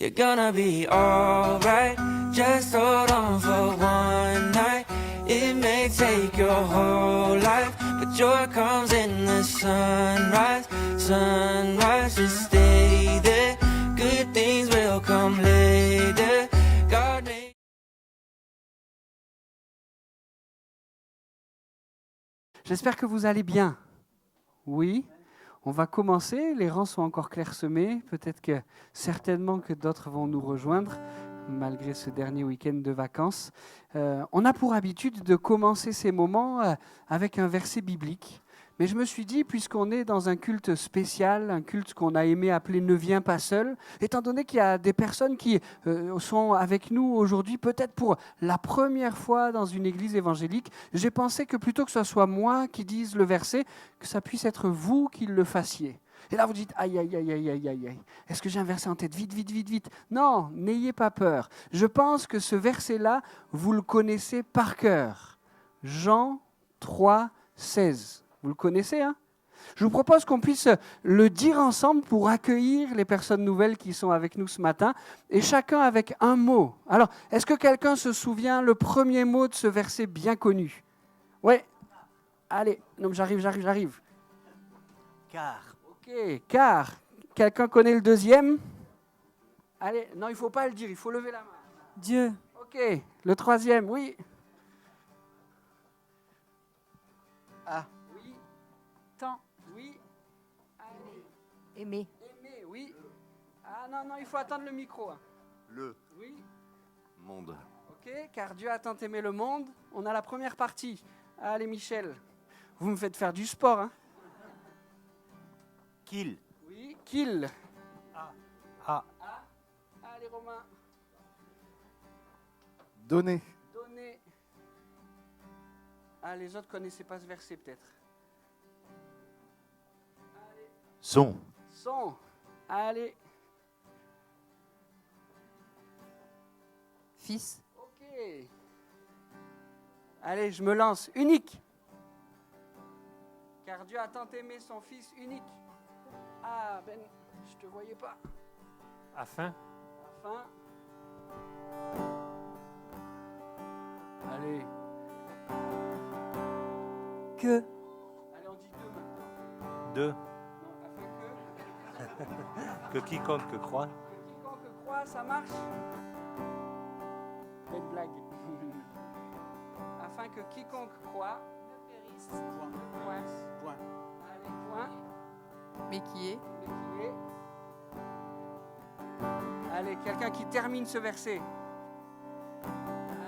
You're gonna be alright. Just hold on for one night. It may take your whole life, but joy comes in the sunrise. Sunrise, just stay there. Good things will come later. God made... J'espère que vous allez bien. Oui, on va commencer. Les rangs sont encore clairsemés. Peut-être que certainement que d'autres vont nous rejoindre malgré ce dernier week-end de vacances. On a pour habitude de commencer ces moments avec un verset biblique. Mais je me suis dit, puisqu'on est dans un culte spécial, un culte qu'on a aimé appeler « Ne viens pas seul », étant donné qu'il y a des personnes qui sont avec nous aujourd'hui, peut-être pour la première fois dans une église évangélique, j'ai pensé que plutôt que ce soit moi qui dise le verset, que ça puisse être vous qui le fassiez. Et là, vous dites, aïe, aïe, aïe, aïe, aïe, aïe, aïe. Est-ce que j'ai un verset en tête? Vite, vite, vite, vite. Non, n'ayez pas peur. Je pense que ce verset-là, vous le connaissez par cœur. Jean 3, 16. Vous le connaissez, hein? Je vous propose qu'on puisse le dire ensemble pour accueillir les personnes nouvelles qui sont avec nous ce matin, et chacun avec un mot. Alors, est-ce que quelqu'un se souvient le premier mot de ce verset bien connu? Oui. Allez, non, j'arrive. Car. Ok, car. Quelqu'un connaît le deuxième? Allez, non, il ne faut pas le dire, il faut lever la main. Dieu. Ok, le troisième, oui. Ah, oui. Temps. Oui. Allez. Aimer. Aimer, oui. Ah non, il faut attendre le micro. Hein. Le Oui. monde. Ok, car Dieu a tant aimé le monde. On a la première partie. Allez, Michel. Vous me faites faire du sport, hein? Qu'il. Oui, qu'il. Ah. Allez, Romain. Donner. Donner. Ah, les autres ne connaissaient pas ce verset, peut-être. Allez. Son. Son. Allez. Fils. Ok. Allez, je me lance. Unique. Car Dieu a tant aimé son Fils unique. Ah, Ben, je te voyais pas. Afin. Afin. Allez. Que. Allez, on dit deux maintenant. De. Non, afin Que quiconque croit. que quiconque croit, ça marche. Belle blague. Afin que quiconque croit ne périsse. Point. Allez, point. Mais qui est. Mais qui est. Allez, quelqu'un qui termine ce verset.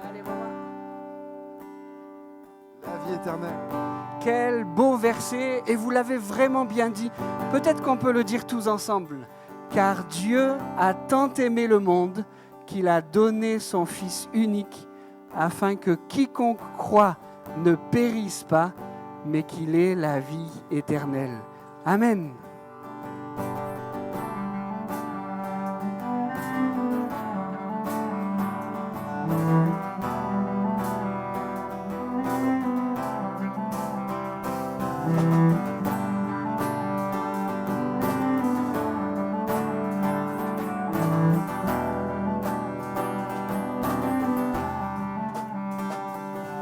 Allez, Romain. La vie éternelle. Quel beau verset, et vous l'avez vraiment bien dit. Peut-être qu'on peut le dire tous ensemble. Car Dieu a tant aimé le monde qu'il a donné son Fils unique, afin que quiconque croit ne périsse pas, mais qu'il ait la vie éternelle. Amen.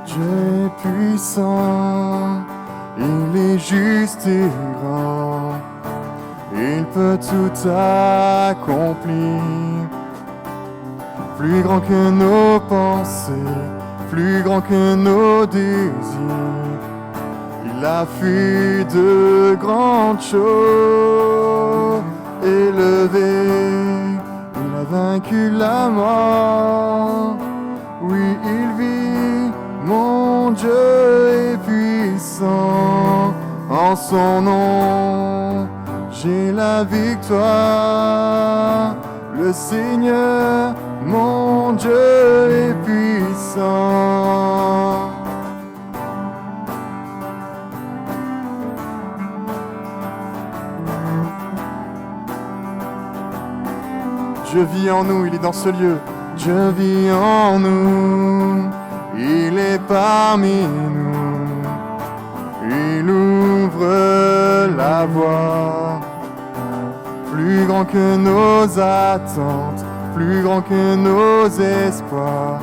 Dieu est puissant, il est juste et grand, il peut tout accomplir. Plus grand que nos pensées, plus grand que nos désirs, il a fait de grandes choses. Élevé, il a vaincu la mort. Oui, il vit, mon Dieu est puissant. En son nom, j'ai la victoire. Le Seigneur, mon Dieu est puissant. Dieu vit en nous, il est dans ce lieu. Dieu vit en nous, il est parmi nous. Il ouvre la voie, plus grand que nos attentes, plus grand que nos espoirs.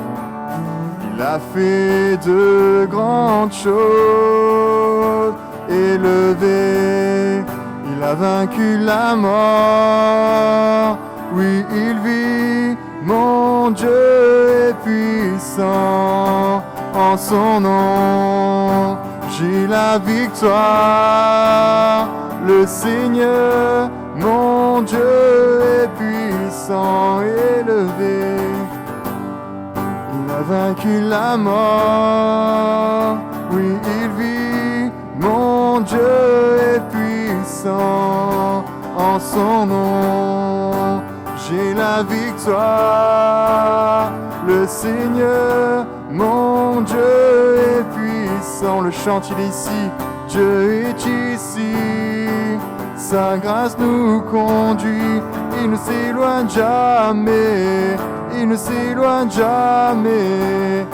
Il a fait de grandes choses. Élevé, il a vaincu la mort. Oui, il vit, mon Dieu est puissant. En son nom, j'ai la victoire. Le Seigneur, mon Dieu est puissant. Élevé, il a vaincu la mort. Oui, il vit, mon Dieu est puissant. En son nom, j'ai la victoire. Le Seigneur, mon Dieu est puissant. Le chant, il est ici. Dieu est ici. Sa grâce nous conduit. Il ne s'éloigne jamais. Il ne s'éloigne jamais.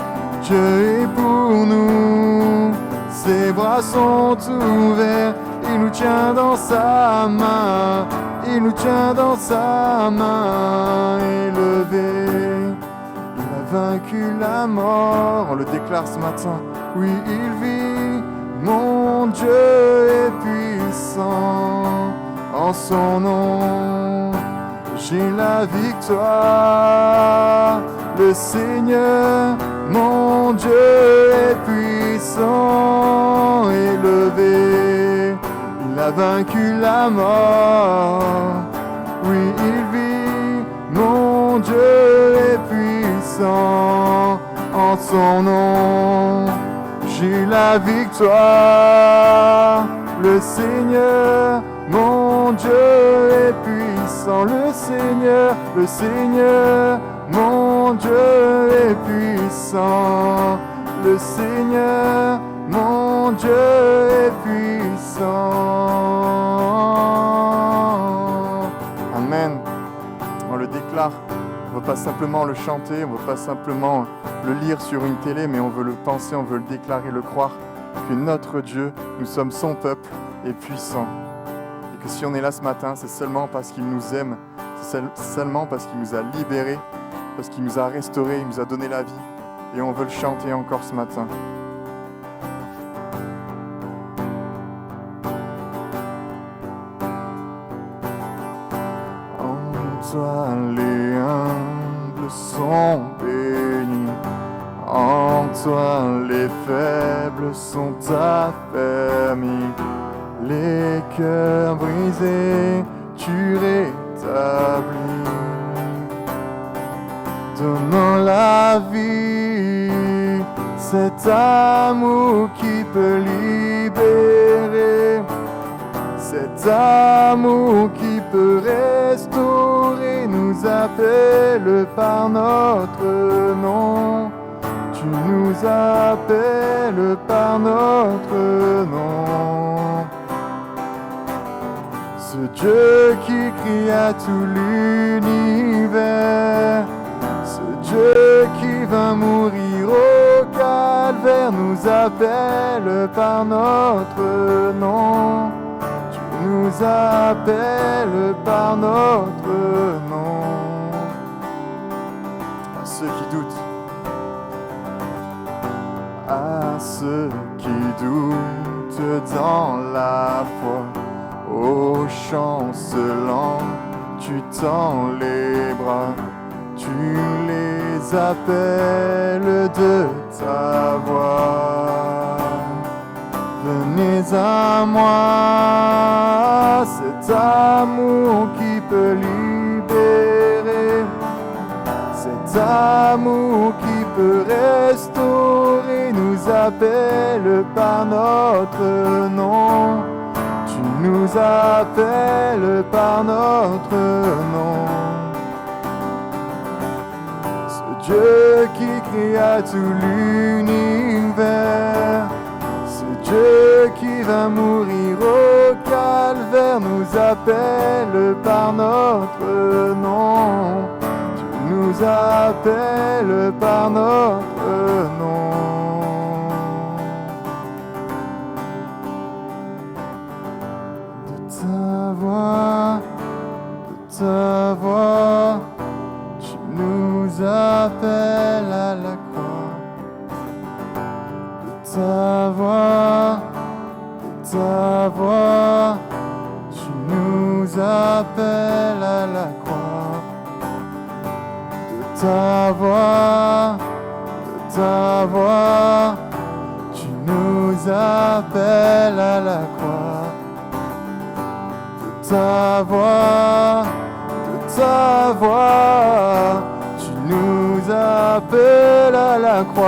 Dieu est pour nous. Ses bras sont ouverts. Il nous tient dans sa main. Il nous tient dans sa main. Élevé, il a vaincu la mort. On le déclare ce matin. Oui, il vit. Mon Dieu est puissant. En son nom, j'ai la victoire. Le Seigneur, mon Dieu est puissant. Élevé, il a vaincu la mort. Oui, il vit, mon Dieu est puissant. En son nom, j'ai la victoire. Le Seigneur, mon Dieu est puissant. Le Seigneur, mon Dieu est puissant. Le Seigneur, mon Dieu est puissant. Amen. On le déclare. On ne veut pas simplement le chanter, on ne veut pas simplement le lire sur une télé, mais on veut le penser, on veut le déclarer, le croire, que notre Dieu, nous sommes son peuple, est puissant. Et que si on est là ce matin, c'est seulement parce qu'il nous aime, c'est seulement parce qu'il nous a libérés, parce qu'il nous a restaurés, il nous a donné la vie. Et on veut le chanter encore ce matin. En toi les humbles sont bénis, en toi les faibles sont affermis, les cœurs brisés tu rétablis, donnant la vie, cet amour qui peut libérer, cet amour qui peut restaurer, nous appelle par notre nom. Tu nous appelles par notre nom. Ce Dieu qui crie à tout l'univers, ce Dieu qui va mourir au calvaire, nous appelle par notre nom. Tu nous appelles par notre nom. À ceux qui doutent, à ceux qui doutent dans la foi, ô chancelant, tu tends les bras, tu les appelles de ta voix. Venez à moi, cet amour qui peut libérer, cet amour qui peut restaurer, nous appelle par notre nom. Tu nous appelles par notre nom. Ce Dieu qui crie à tout l'univers, ce Dieu qui va mourir au calvaire, nous appelle par notre nom. Tu nous appelles par notre nom. De ta voix, tu nous appelles à la croix. De ta voix, tu nous appelles à la croix. De ta voix, tu nous appelles à la croix. De ta voix, tu nous appelles à la croix.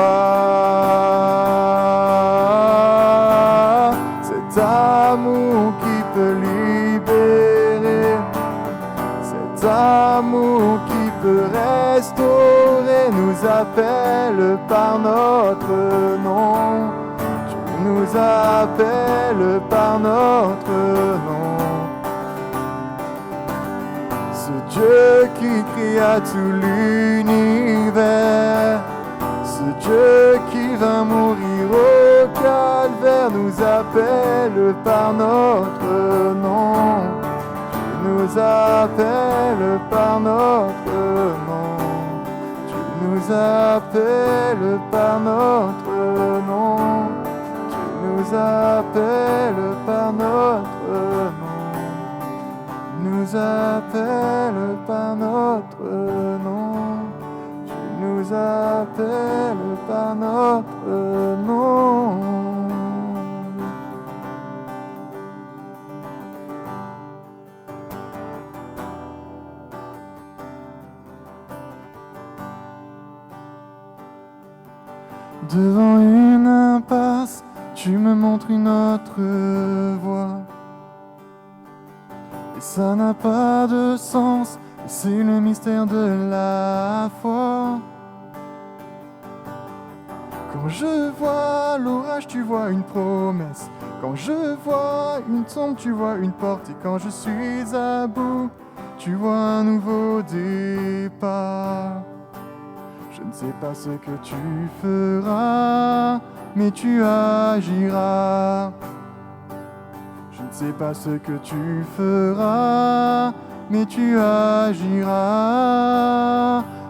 Cet amour qui peut libérer, cet amour qui peut restaurer, nous appelle par notre nom. Tu nous appelles par notre nom. Ce Dieu qui créa tout l'univers, ce Dieu qui vint mourir au calvaire, nous appelle par notre nom. Tu nous appelles par notre nom. Tu nous appelles par notre nom. Tu nous appelles par notre nom. Nous appelles par notre nom. Tu nous appelles par notre nom. Devant une impasse, tu me montres une autre voie. Et ça n'a pas de sens, c'est le mystère de la foi. Quand je vois l'orage, tu vois une promesse. Quand je vois une tombe, tu vois une porte. Et quand je suis à bout, tu vois un nouveau départ. Je ne sais pas ce que tu feras, mais tu agiras. Je ne sais pas ce que tu feras, mais tu agiras.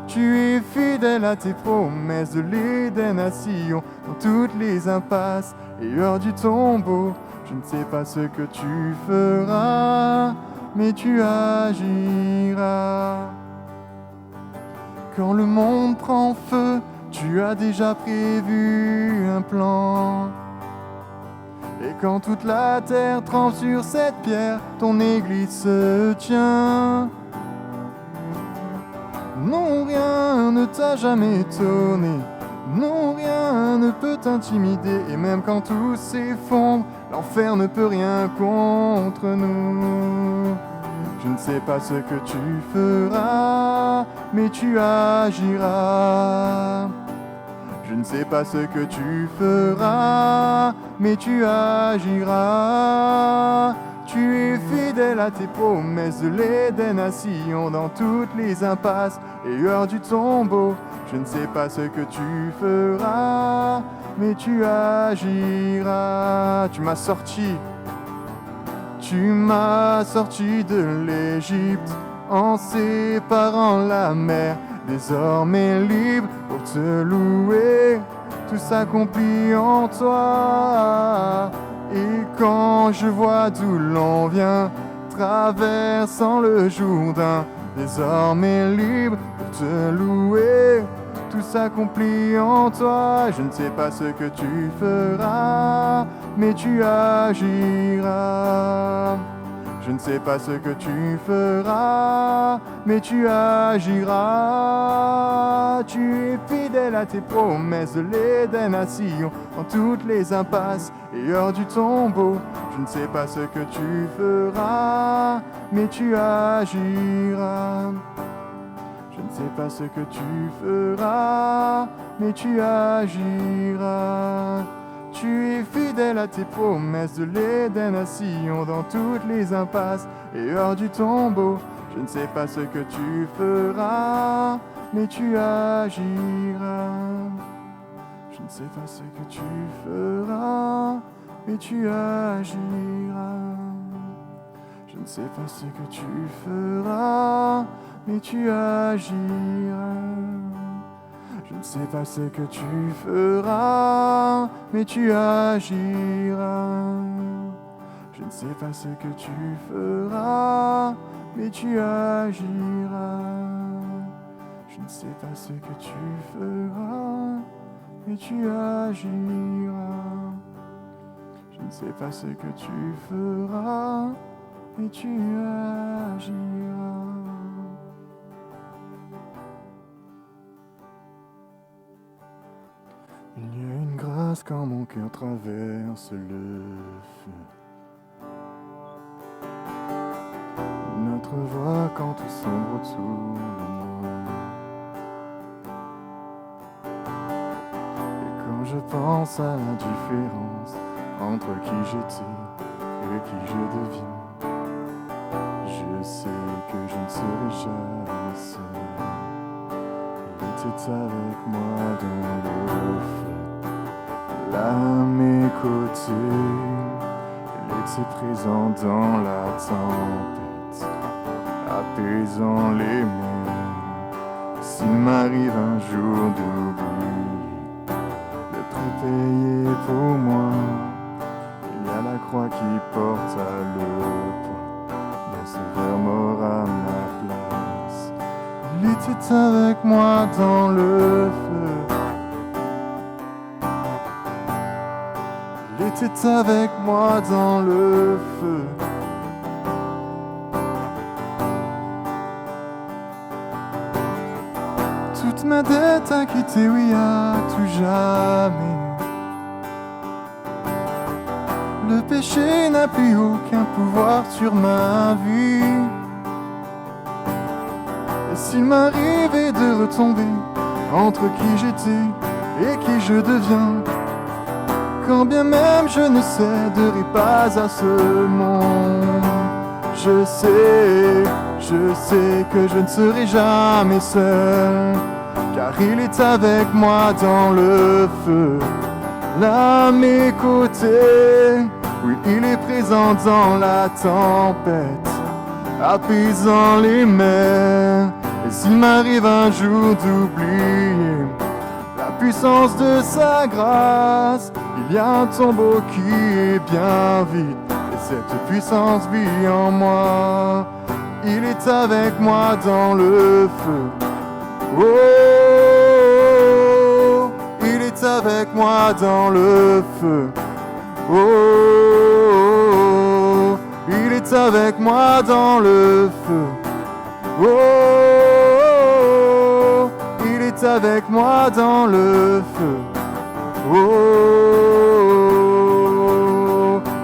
Tu es fidèle à tes promesses de l'Éden à Sion, dans toutes les impasses et heures du tombeau. Je ne sais pas ce que tu feras, mais tu agiras. Quand le monde prend feu, tu as déjà prévu un plan. Et quand toute la terre tremble sur cette pierre, ton église se tient. Non, rien ne t'a jamais étonné. Non, rien ne peut t'intimider. Et même quand tout s'effondre, l'enfer ne peut rien contre nous. Je ne sais pas ce que tu feras, mais tu agiras. Je ne sais pas ce que tu feras, mais tu agiras. Tu es fidèle à tes promesses de l'Éden à Sion, dans toutes les impasses et heures du tombeau. Je ne sais pas ce que tu feras, mais tu agiras. Tu m'as sorti de l'Égypte en séparant la mer. Désormais libre pour te louer, tout s'accomplit en toi. Et quand je vois d'où l'on vient, traversant le Jourdain, désormais libre pour te louer, tout s'accomplit en toi. Je ne sais pas ce que tu feras, mais tu agiras. Je ne sais pas ce que tu feras, mais tu agiras. Tu es fidèle à tes promesses de l'Éden à Sion, dans toutes les impasses et heures du tombeau. Je ne sais pas ce que tu feras, mais tu agiras. Je ne sais pas ce que tu feras, mais tu agiras. Tu es fidèle à tes promesses de l'Éden à Sion, dans toutes les impasses et heures du tombeau. Je ne sais pas ce que tu feras, mais tu agiras. Je ne sais pas ce que tu feras, mais tu agiras. Je ne sais pas ce que tu feras, mais tu agiras. Je ne sais pas ce que tu feras, mais tu agiras. Je ne sais pas ce que tu feras, mais tu agiras. Je ne sais pas ce que tu feras, mais tu agiras. Je ne sais pas ce que tu feras, mais tu agiras. Il y a une grâce quand mon cœur traverse le feu. Notre voix quand tout sombre autour de moi. Et quand je pense à la différence entre qui j'étais et qui je deviens, je sais que je ne serai jamais seul. Il était avec moi dans le feu, là à mes côtés. Il était présent dans la tempête, apaisant les mers. S'il m'arrive un jour d'oublier le prix payé pour moi, il y a la croix qui porte à le poids. Mon sauveur mort à ma place. Il était avec moi dans le feu. Il était avec moi dans le feu. Toute ma dette à quitter, oui, à tout jamais. Le péché n'a plus aucun pouvoir sur ma vie. Et s'il m'arrivait de retomber entre qui j'étais et qui je deviens, quand bien même je ne céderai pas à ce monde, je sais que je ne serai jamais seul, car il est avec moi dans le feu, là à mes côtés. Oui, il est présent dans la tempête, apaisant les mers. Et s'il m'arrive un jour d'oublier la puissance de sa grâce, il y a un tombeau qui est bien vide, et cette puissance vit en moi. Il est avec moi dans le feu. Oh, il est avec moi dans le feu. Oh, il est avec moi dans le feu. Oh, il est avec moi dans le feu. Oh,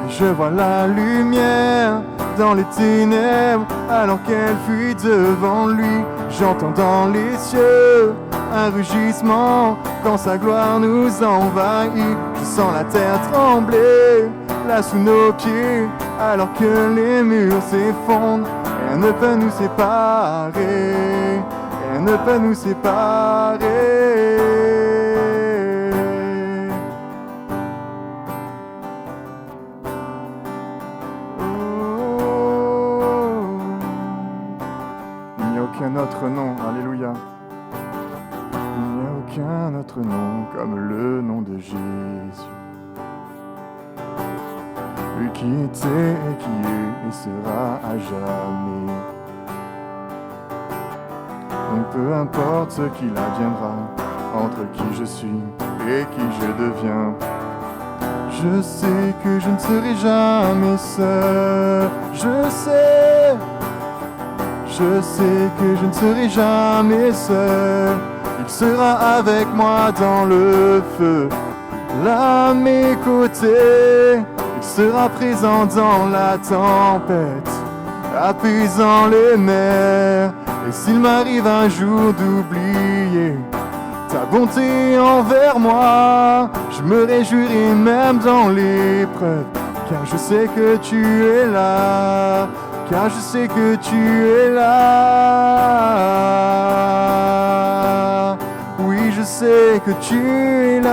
je vois la lumière dans les ténèbres, alors qu'elle fuit devant lui. J'entends dans les cieux un rugissement quand sa gloire nous envahit. Je sens la terre trembler là sous nos pieds, alors que les murs s'effondrent. Rien ne peut nous séparer, rien ne peut nous séparer. Il n'y a aucun autre nom, alléluia. Il n'y a aucun autre nom comme le nom de Jésus. Lui qui était et qui est et sera à jamais. Donc peu importe ce qu'il adviendra, entre qui je suis et qui je deviens, je sais que je ne serai jamais seul. Je sais que je ne serai jamais seul. Il sera avec moi dans le feu, là à mes côtés. Il sera présent dans la tempête, apaisant les mers. Et s'il m'arrive un jour d'oublier ta bonté envers moi, je me réjouirai même dans l'épreuve, car je sais que tu es là, car je sais que tu es là. Oui, je sais que tu es là.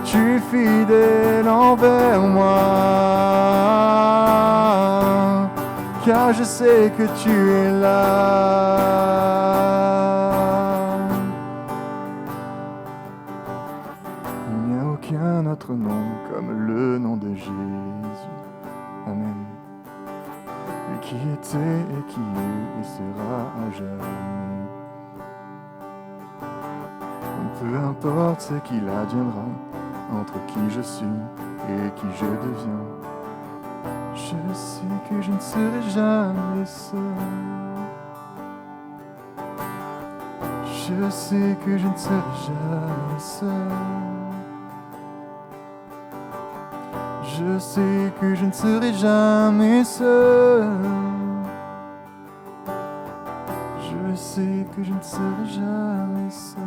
Tu es fidèle envers moi, car je sais sais que tu es là. Il n'y a aucun autre nom comme le nom de Jésus. Amen. Lui qui était et qui est et sera à jamais. Peu importe ce qu'il adviendra, entre qui je suis et qui je deviens, je sais que je ne serai jamais seul. Je sais que je ne serai jamais seul. Je sais que je ne serai jamais seul. Je sais que je ne serai jamais seul.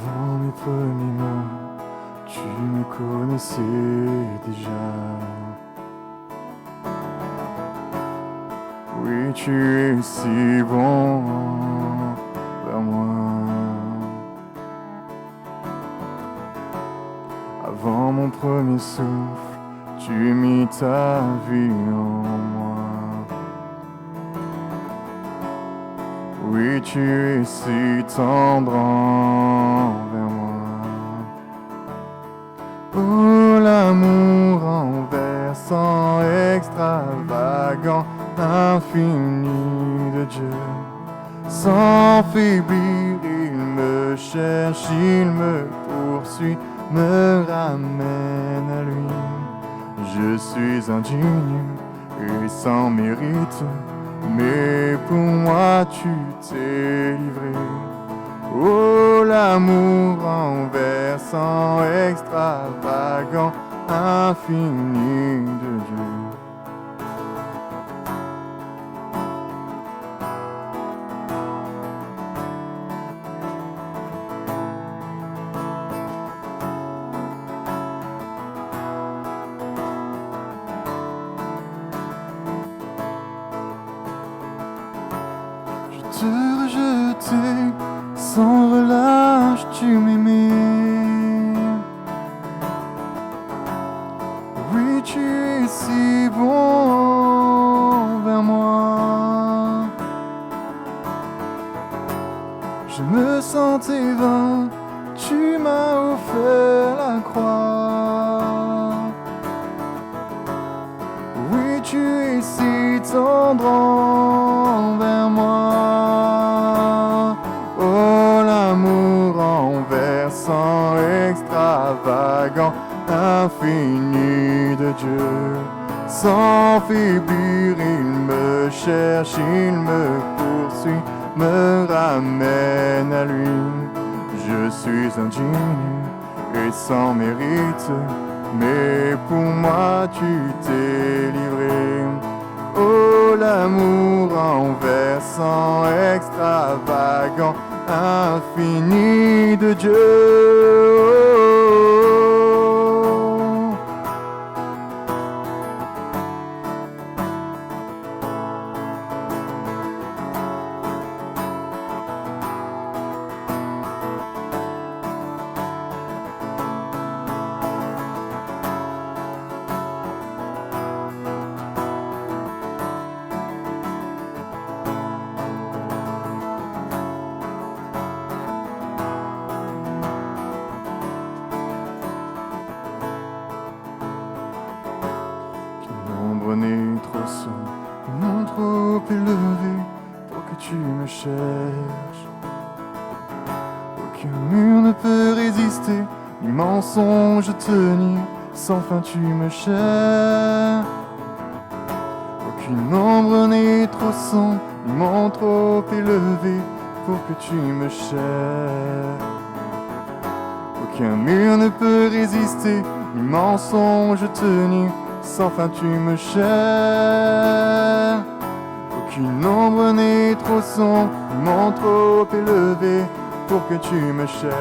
Avant mes premiers mots, tu me connaissais déjà. Oui, tu es si bon vers moi. Avant mon premier souffle, tu mis ta vie en moi. Oui, tu es si tendre envers moi. Oh, l'amour renversant, extravagant, infini de Dieu. Sans faiblir, il me cherche, il me poursuit, me ramène à lui. Je suis indigne et sans mérite, mais pour moi tu t'es livré. Oh, l'amour renversant, extravagant, infini de Dieu. Te rejeter, sans relâche tu m'aimais. Oui, tu es si bon vers moi. Je me sentais vain, tu m'as offert la croix. Oui, tu es si tendre envers moi. Oh, l'amour renversant, extravagant, infini de Dieu. Sans faiblir, il me cherche, il me poursuit, me ramène à lui. Je suis indigne et sans mérite, mais pour moi tu t'es livré. Oh, l'amour renversant, extravagant, infini de Dieu. L'ombre n'est trop sombre, non trop élevé pour que tu me cherches. Aucun mur ne peut résister, ni mensonge tenir, sans fin tu me cherches. Aucune ombre n'est trop sombre, ni mont trop élevé pour que tu me cherches. Aucun mur ne peut résister, ni mensonge tenu, sans fin tu me cherches. Aucune ombre n'est trop sombre, ni mont trop élevé, pour que tu me cherches.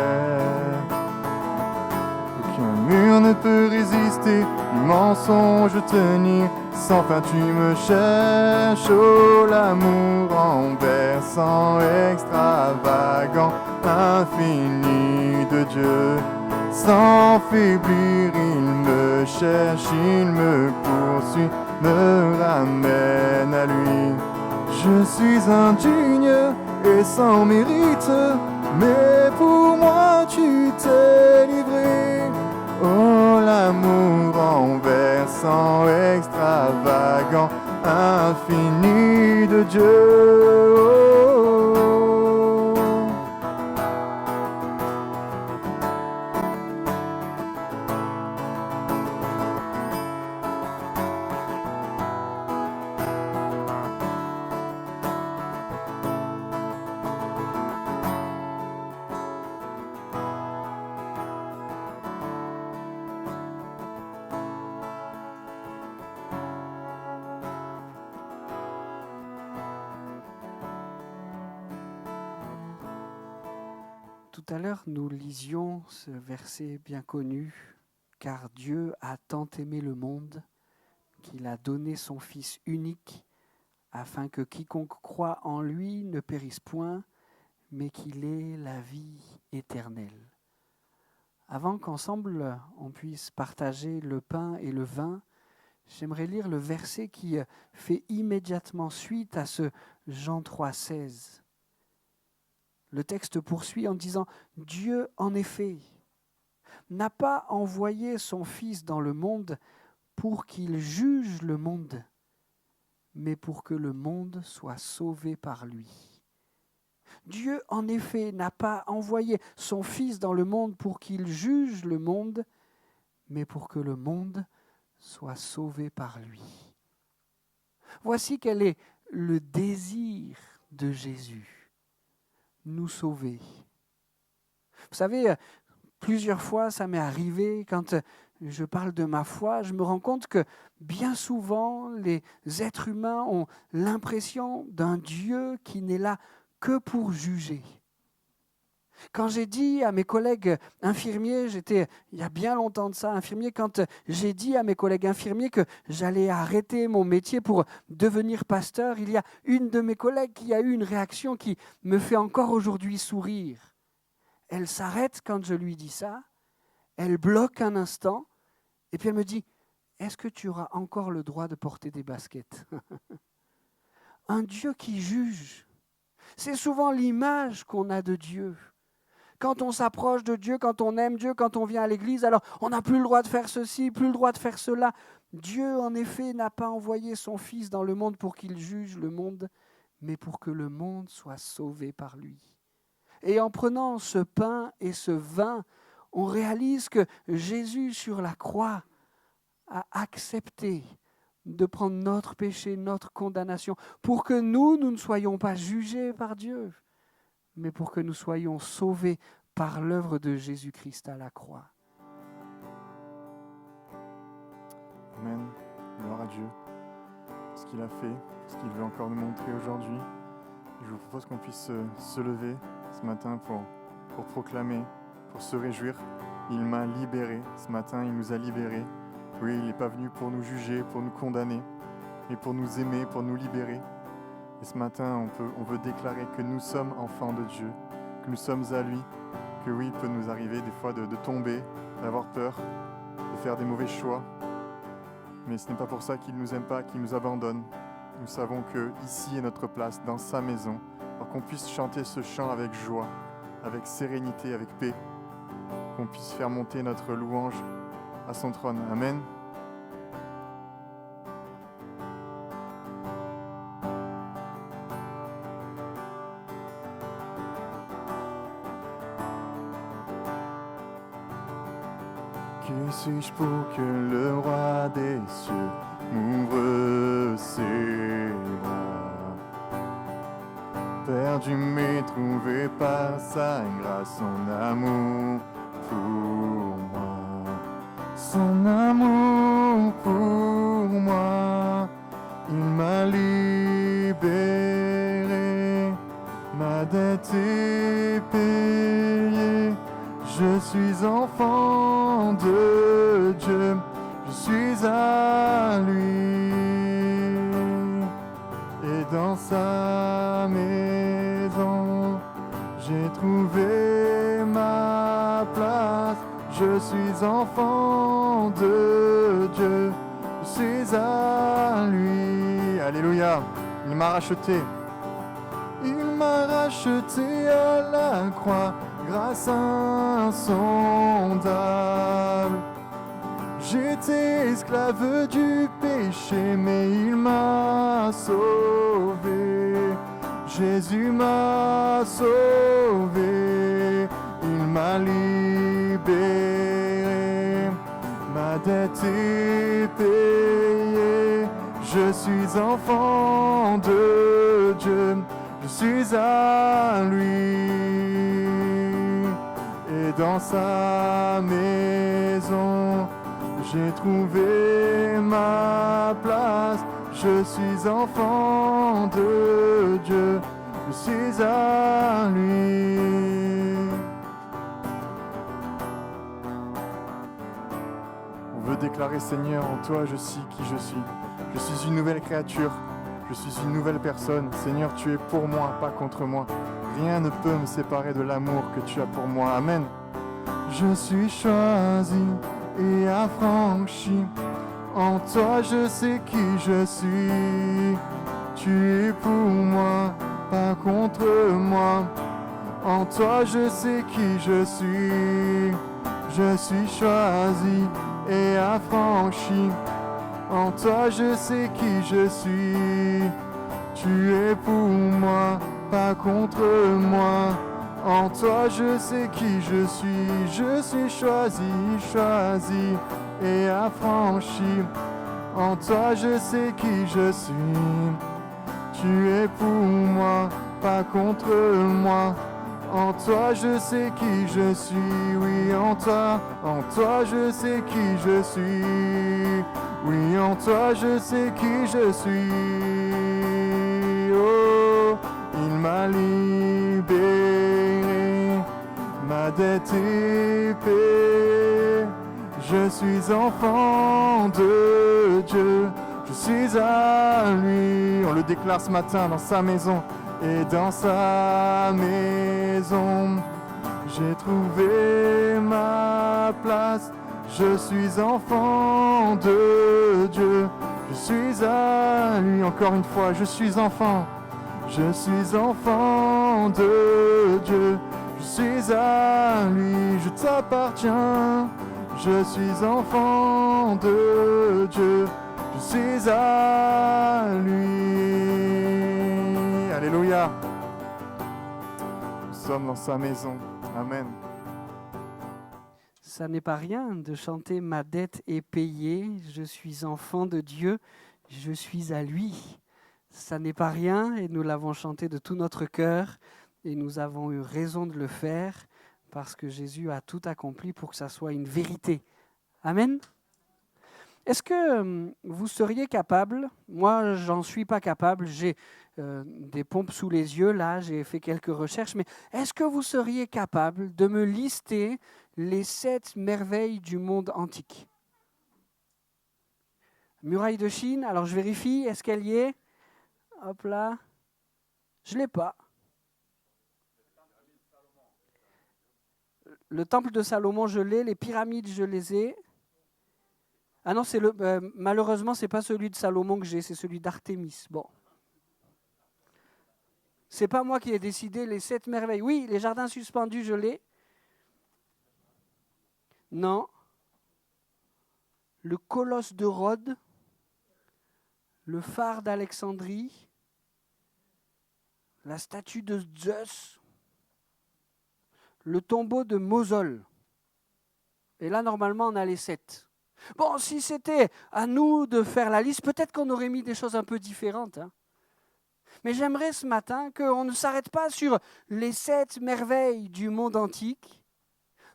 Aucun mur ne peut résister, ni mensonge tenir, sans fin tu me cherches. Oh, l'amour renversant, extravagant, infini de Dieu. Sans faiblir, il me cherche, il me poursuit, me ramène à lui. Je suis indigne et sans mérite, mais pour moi tu t'es livré. Oh, l'amour renversant, extravagant, infini de Dieu. Tout à l'heure, nous lisions ce verset bien connu, « Car Dieu a tant aimé le monde qu'il a donné son Fils unique, afin que quiconque croit en lui ne périsse point, mais qu'il ait la vie éternelle. » Avant qu'ensemble on puisse partager le pain et le vin, j'aimerais lire le verset qui fait immédiatement suite à ce Jean 3,16. Le texte poursuit en disant « Dieu, en effet, n'a pas envoyé son Fils dans le monde pour qu'il juge le monde, mais pour que le monde soit sauvé par lui. Dieu, en effet, n'a pas envoyé son Fils dans le monde pour qu'il juge le monde, mais pour que le monde soit sauvé par lui. » Voici quel est le désir de Jésus. Nous sauver. Vous savez, plusieurs fois, ça m'est arrivé, quand je parle de ma foi, je me rends compte que bien souvent, les êtres humains ont l'impression d'un Dieu qui n'est là que pour juger. Quand j'ai dit à mes collègues infirmiers, j'étais il y a bien longtemps de ça infirmier, quand j'ai dit à mes collègues infirmiers que j'allais arrêter mon métier pour devenir pasteur, il y a une de mes collègues qui a eu une réaction qui me fait encore aujourd'hui sourire. Elle s'arrête quand je lui dis ça, elle bloque un instant, et puis elle me dit « Est-ce que tu auras encore le droit de porter des baskets ?» Un Dieu qui juge, c'est souvent l'image qu'on a de Dieu. Quand on s'approche de Dieu, quand on aime Dieu, quand on vient à l'église, alors on n'a plus le droit de faire ceci, plus le droit de faire cela. Dieu, en effet, n'a pas envoyé son Fils dans le monde pour qu'il juge le monde, mais pour que le monde soit sauvé par lui. Et en prenant ce pain et ce vin, on réalise que Jésus, sur la croix, a accepté de prendre notre péché, notre condamnation, pour que nous ne soyons pas jugés par Dieu, mais pour que nous soyons sauvés par l'œuvre de Jésus-Christ à la croix. Amen. Gloire à Dieu. Ce qu'il a fait, ce qu'il veut encore nous montrer aujourd'hui. Je vous propose qu'on puisse se lever ce matin pour proclamer, pour se réjouir. Il m'a libéré. Ce matin, il nous a libérés. Oui, il n'est pas venu pour nous juger, pour nous condamner, mais pour nous aimer, pour nous libérer. Et ce matin, on veut déclarer que nous sommes enfants de Dieu, que nous sommes à lui, que oui, il peut nous arriver des fois de tomber, d'avoir peur, de faire des mauvais choix. Mais ce n'est pas pour ça qu'il ne nous aime pas, qu'il nous abandonne. Nous savons que ici est notre place, dans sa maison, pour qu'on puisse chanter ce chant avec joie, avec sérénité, avec paix, qu'on puisse faire monter notre louange à son trône. Amen. Que suis-je pour que le roi des cieux m'ouvre ses bras? perdu mais trouvé par sa grâce, son amour pour moi. Son amour pour moi, il m'a libéré, ma dette est payée. Je suis enfant de Dieu, je suis à lui. Et dans sa maison, j'ai trouvé ma place. Je suis enfant de Dieu, je suis à lui. Alléluia, il m'a racheté. Il m'a racheté à la croix, grâce insondable. J'étais esclave du péché, mais il m'a sauvé. Jésus m'a sauvé, il m'a libéré. Ma dette est payée, je suis enfant de Dieu, je suis à lui. Et dans sa maison, j'ai trouvé ma place. Je suis enfant de Dieu, je suis à lui. On veut déclarer, Seigneur, en toi je suis qui je suis. Je suis une nouvelle créature, je suis une nouvelle personne. Seigneur, tu es pour moi, pas contre moi. Rien ne peut me séparer de l'amour que tu as pour moi. Amen. Je suis choisi et affranchi. En toi je sais qui je suis. Tu es pour moi, pas contre moi. En toi je sais qui je suis. Je suis choisi et affranchi. En toi je sais qui je suis. Tu es pour moi, pas contre moi. En toi je sais qui je suis. Je suis choisi, choisi et affranchi. En toi je sais qui je suis. Tu es pour moi, pas contre moi. En toi je sais qui je suis. Oui, en toi je sais qui je suis. Oui, en toi je sais qui je suis. Oh, il m'a libéré, ma dette est payée. Je suis enfant de Dieu, je suis à lui. On le déclare ce matin dans sa maison. Et dans sa maison, j'ai trouvé ma place. Je suis enfant de Dieu, je suis à lui. Encore une fois, je suis enfant. Je suis enfant de Dieu, je suis à lui. Je t'appartiens. Je suis enfant de Dieu, je suis à lui. Alléluia. Nous sommes dans sa maison. Amen. Ça n'est pas rien de chanter « Ma dette est payée, je suis enfant de Dieu, je suis à lui ». Ça n'est pas rien et nous l'avons chanté de tout notre cœur et nous avons eu raison de le faire parce que Jésus a tout accompli pour que ça soit une vérité. Amen. Est-ce que vous seriez capable, moi j'en suis pas capable, j'ai des pompes sous les yeux, là j'ai fait quelques recherches, mais est-ce que vous seriez capable de me lister les 7 merveilles du monde antique? Muraille de Chine, alors je vérifie, est-ce qu'elle y est? Hop là, je ne l'ai pas. Le temple de Salomon, je l'ai, les pyramides, je les ai. Ah non, malheureusement, ce n'est pas celui de Salomon que j'ai, c'est celui d'Artémis. Bon. Ce n'est pas moi qui ai décidé les 7 merveilles. Oui, les jardins suspendus, je l'ai. Non. Le colosse de Rhodes, le phare d'Alexandrie, la statue de Zeus, le tombeau de Mosol. Et là, normalement, on a les 7. Bon, si c'était à nous de faire la liste, peut-être qu'on aurait mis des choses un peu différentes. Hein. Mais j'aimerais ce matin qu'on ne s'arrête pas sur les 7 merveilles du monde antique,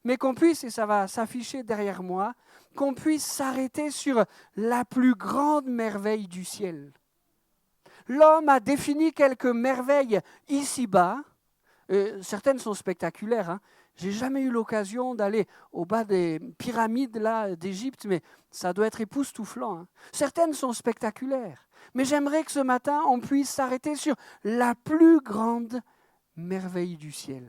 mais qu'on puisse, et ça va s'afficher derrière moi, qu'on puisse s'arrêter sur la plus grande merveille du ciel. L'homme a défini quelques merveilles ici-bas. Certaines sont spectaculaires. Hein. J'ai jamais eu l'occasion d'aller au bas des pyramides là, d'Égypte, mais ça doit être époustouflant. Hein. Certaines sont spectaculaires. Mais j'aimerais que ce matin, on puisse s'arrêter sur la plus grande merveille du ciel.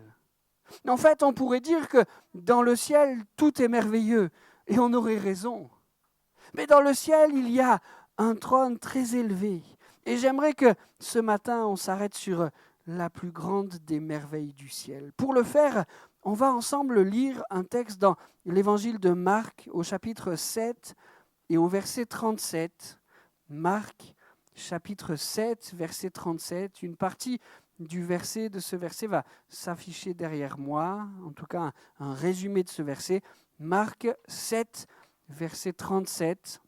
En fait, on pourrait dire que dans le ciel, tout est merveilleux, et on aurait raison. Mais dans le ciel, il y a un trône très élevé. Et j'aimerais que ce matin, on s'arrête sur la plus grande des merveilles du ciel. Pour le faire, on va ensemble lire un texte dans l'évangile de Marc, au chapitre 7 et au verset 37. Marc, chapitre 7, verset 37, une partie de ce verset va s'afficher derrière moi, en tout cas un résumé de ce verset. Marc 7, verset 37.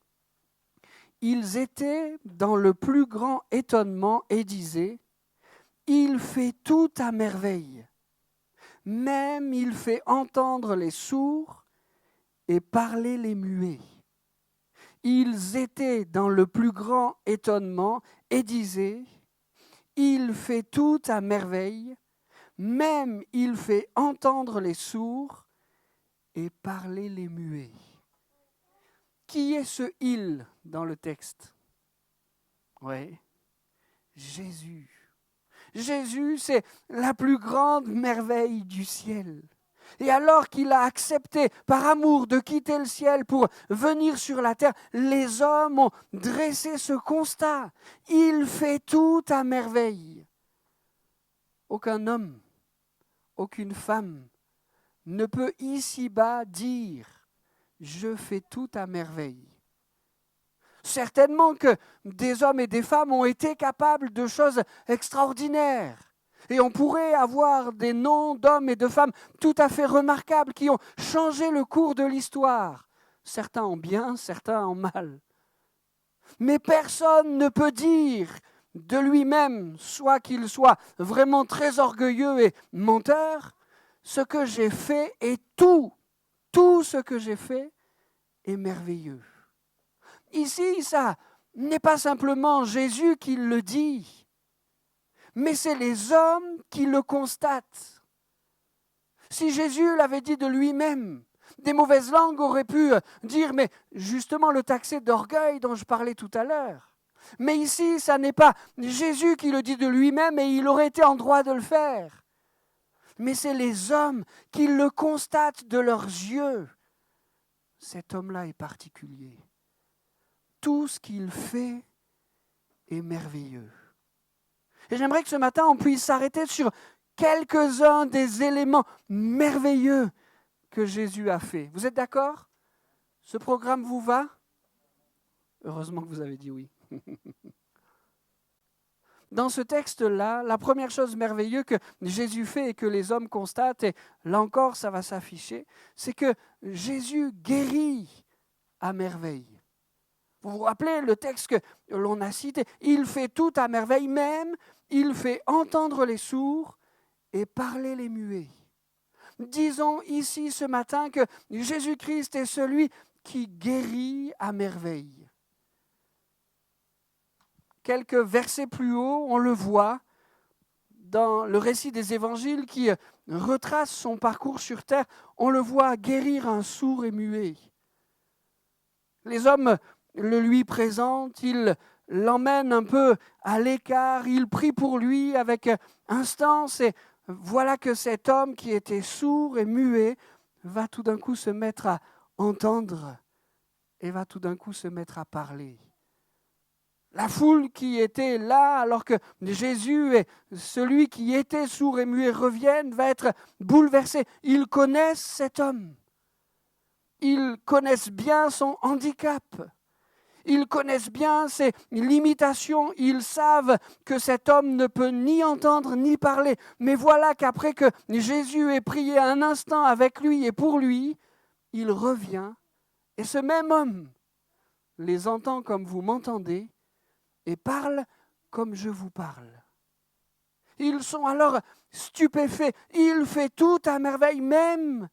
Ils étaient dans le plus grand étonnement et disaient « Il fait tout à merveille, même il fait entendre les sourds et parler les muets. » Ils étaient dans le plus grand étonnement et disaient « Il fait tout à merveille, même il fait entendre les sourds et parler les muets. » Qui est ce « il » dans le texte? Oui, Jésus. Jésus, c'est la plus grande merveille du ciel. Et alors qu'il a accepté par amour de quitter le ciel pour venir sur la terre, les hommes ont dressé ce constat. Il fait tout à merveille. Aucun homme, aucune femme ne peut ici-bas dire « je fais tout à merveille ». Certainement que des hommes et des femmes ont été capables de choses extraordinaires. Et on pourrait avoir des noms d'hommes et de femmes tout à fait remarquables qui ont changé le cours de l'histoire. Certains en bien, certains en mal. Mais personne ne peut dire de lui-même, soit qu'il soit vraiment très orgueilleux et menteur, ce que j'ai fait est tout ce que j'ai fait est merveilleux. Ici, ça n'est pas simplement Jésus qui le dit, mais c'est les hommes qui le constatent. Si Jésus l'avait dit de lui-même, des mauvaises langues auraient pu dire, mais justement le taxer d'orgueil dont je parlais tout à l'heure. Mais ici, ça n'est pas Jésus qui le dit de lui-même et il aurait été en droit de le faire. Mais c'est les hommes qui le constatent de leurs yeux. Cet homme-là est particulier. Tout ce qu'il fait est merveilleux. Et j'aimerais que ce matin, on puisse s'arrêter sur quelques-uns des éléments merveilleux que Jésus a fait. Vous êtes d'accord? Ce programme vous va? Heureusement que vous avez dit oui. Dans ce texte-là, la première chose merveilleuse que Jésus fait et que les hommes constatent, et là encore ça va s'afficher, c'est que Jésus guérit à merveille. Vous vous rappelez le texte que l'on a cité? Il fait tout à merveille, même il fait entendre les sourds et parler les muets. Disons ici ce matin que Jésus-Christ est celui qui guérit à merveille. Quelques versets plus haut, on le voit dans le récit des évangiles qui retrace son parcours sur terre. On le voit guérir un sourd et muet. Les hommes le lui présentent, ils l'emmènent un peu à l'écart, ils prient pour lui avec instance et voilà que cet homme qui était sourd et muet va tout d'un coup se mettre à entendre et va tout d'un coup se mettre à parler. La foule qui était là, alors que Jésus et celui qui était sourd et muet reviennent, va être bouleversée. Ils connaissent cet homme. Ils connaissent bien son handicap. Ils connaissent bien ses limitations. Ils savent que cet homme ne peut ni entendre ni parler. Mais voilà qu'après que Jésus ait prié un instant avec lui et pour lui, il revient. Et ce même homme les entend comme vous m'entendez et parle comme je vous parle. Ils sont alors stupéfaits. Il fait tout à merveille, même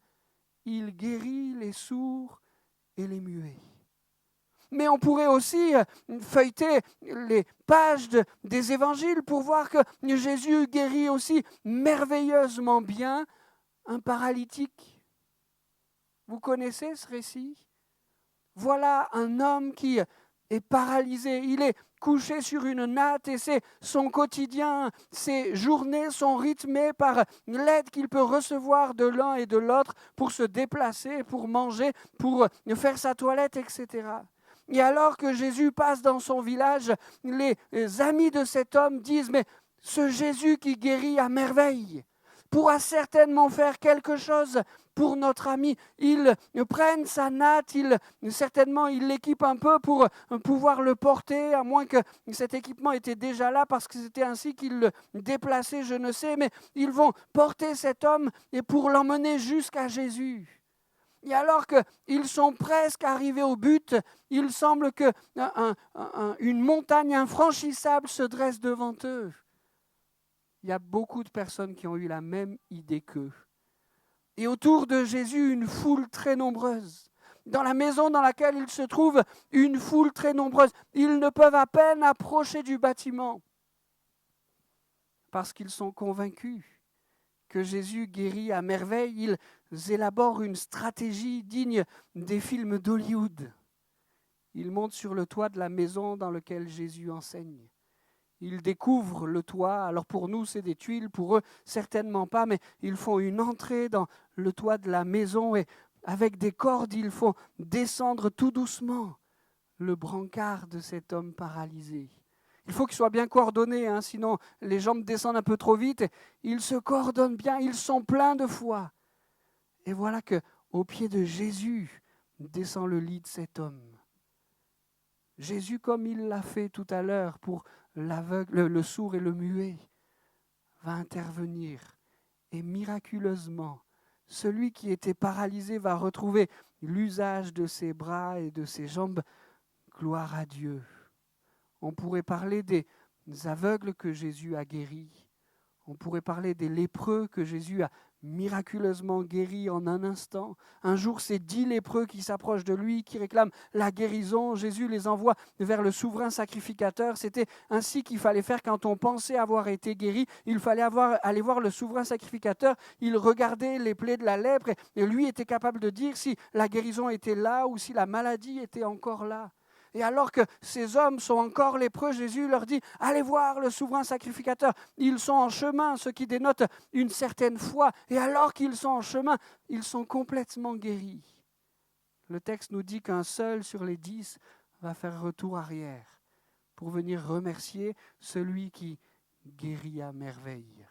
il guérit les sourds et les muets. Mais on pourrait aussi feuilleter les pages des évangiles pour voir que Jésus guérit aussi merveilleusement bien un paralytique. Vous connaissez ce récit? Voilà un homme qui est paralysé. Il est couché sur une natte et c'est son quotidien. Ses journées sont rythmées par l'aide qu'il peut recevoir de l'un et de l'autre pour se déplacer, pour manger, pour faire sa toilette, etc. Et alors que Jésus passe dans son village, les amis de cet homme disent « Mais ce Jésus qui guérit à merveille pourra certainement faire quelque chose pour notre ami. » Ils prennent sa natte, certainement ils l'équipent un peu pour pouvoir le porter, à moins que cet équipement était déjà là parce que c'était ainsi qu'ils le déplaçaient, je ne sais, mais ils vont porter cet homme et pour l'emmener jusqu'à Jésus. Et alors qu'ils sont presque arrivés au but, il semble qu'une montagne infranchissable se dresse devant eux. Il y a beaucoup de personnes qui ont eu la même idée qu'eux. Et autour de Jésus, une foule très nombreuse. Dans la maison dans laquelle ils se trouvent, une foule très nombreuse. Ils ne peuvent à peine approcher du bâtiment parce qu'ils sont convaincus que Jésus guérit à merveille. Ils élaborent une stratégie digne des films d'Hollywood. Ils montent sur le toit de la maison dans laquelle Jésus enseigne. Ils découvrent le toit. Alors pour nous, c'est des tuiles, pour eux, certainement pas, mais ils font une entrée dans le toit de la maison et avec des cordes, ils font descendre tout doucement le brancard de cet homme paralysé. Il faut qu'il soit bien coordonné, sinon les jambes descendent un peu trop vite. Ils se coordonnent bien, ils sont pleins de foi. Et voilà qu'au pied de Jésus descend le lit de cet homme. Jésus, comme il l'a fait tout à l'heure pour l'aveugle, le sourd et le muet, va intervenir. Et miraculeusement, celui qui était paralysé va retrouver l'usage de ses bras et de ses jambes. Gloire à Dieu. On pourrait parler des aveugles que Jésus a guéris. On pourrait parler des lépreux que Jésus a miraculeusement guéris en un instant. Un jour, c'est 10 lépreux qui s'approchent de lui, qui réclament la guérison. Jésus les envoie vers le souverain sacrificateur. C'était ainsi qu'il fallait faire quand on pensait avoir été guéri. Il fallait aller voir le souverain sacrificateur. Il regardait les plaies de la lèpre et lui était capable de dire si la guérison était là ou si la maladie était encore là. Et alors que ces hommes sont encore lépreux, Jésus leur dit « Allez voir le souverain sacrificateur. » Ils sont en chemin, ce qui dénote une certaine foi. Et alors qu'ils sont en chemin, ils sont complètement guéris. Le texte nous dit qu'un seul sur les 10 va faire retour arrière pour venir remercier celui qui guérit à merveille.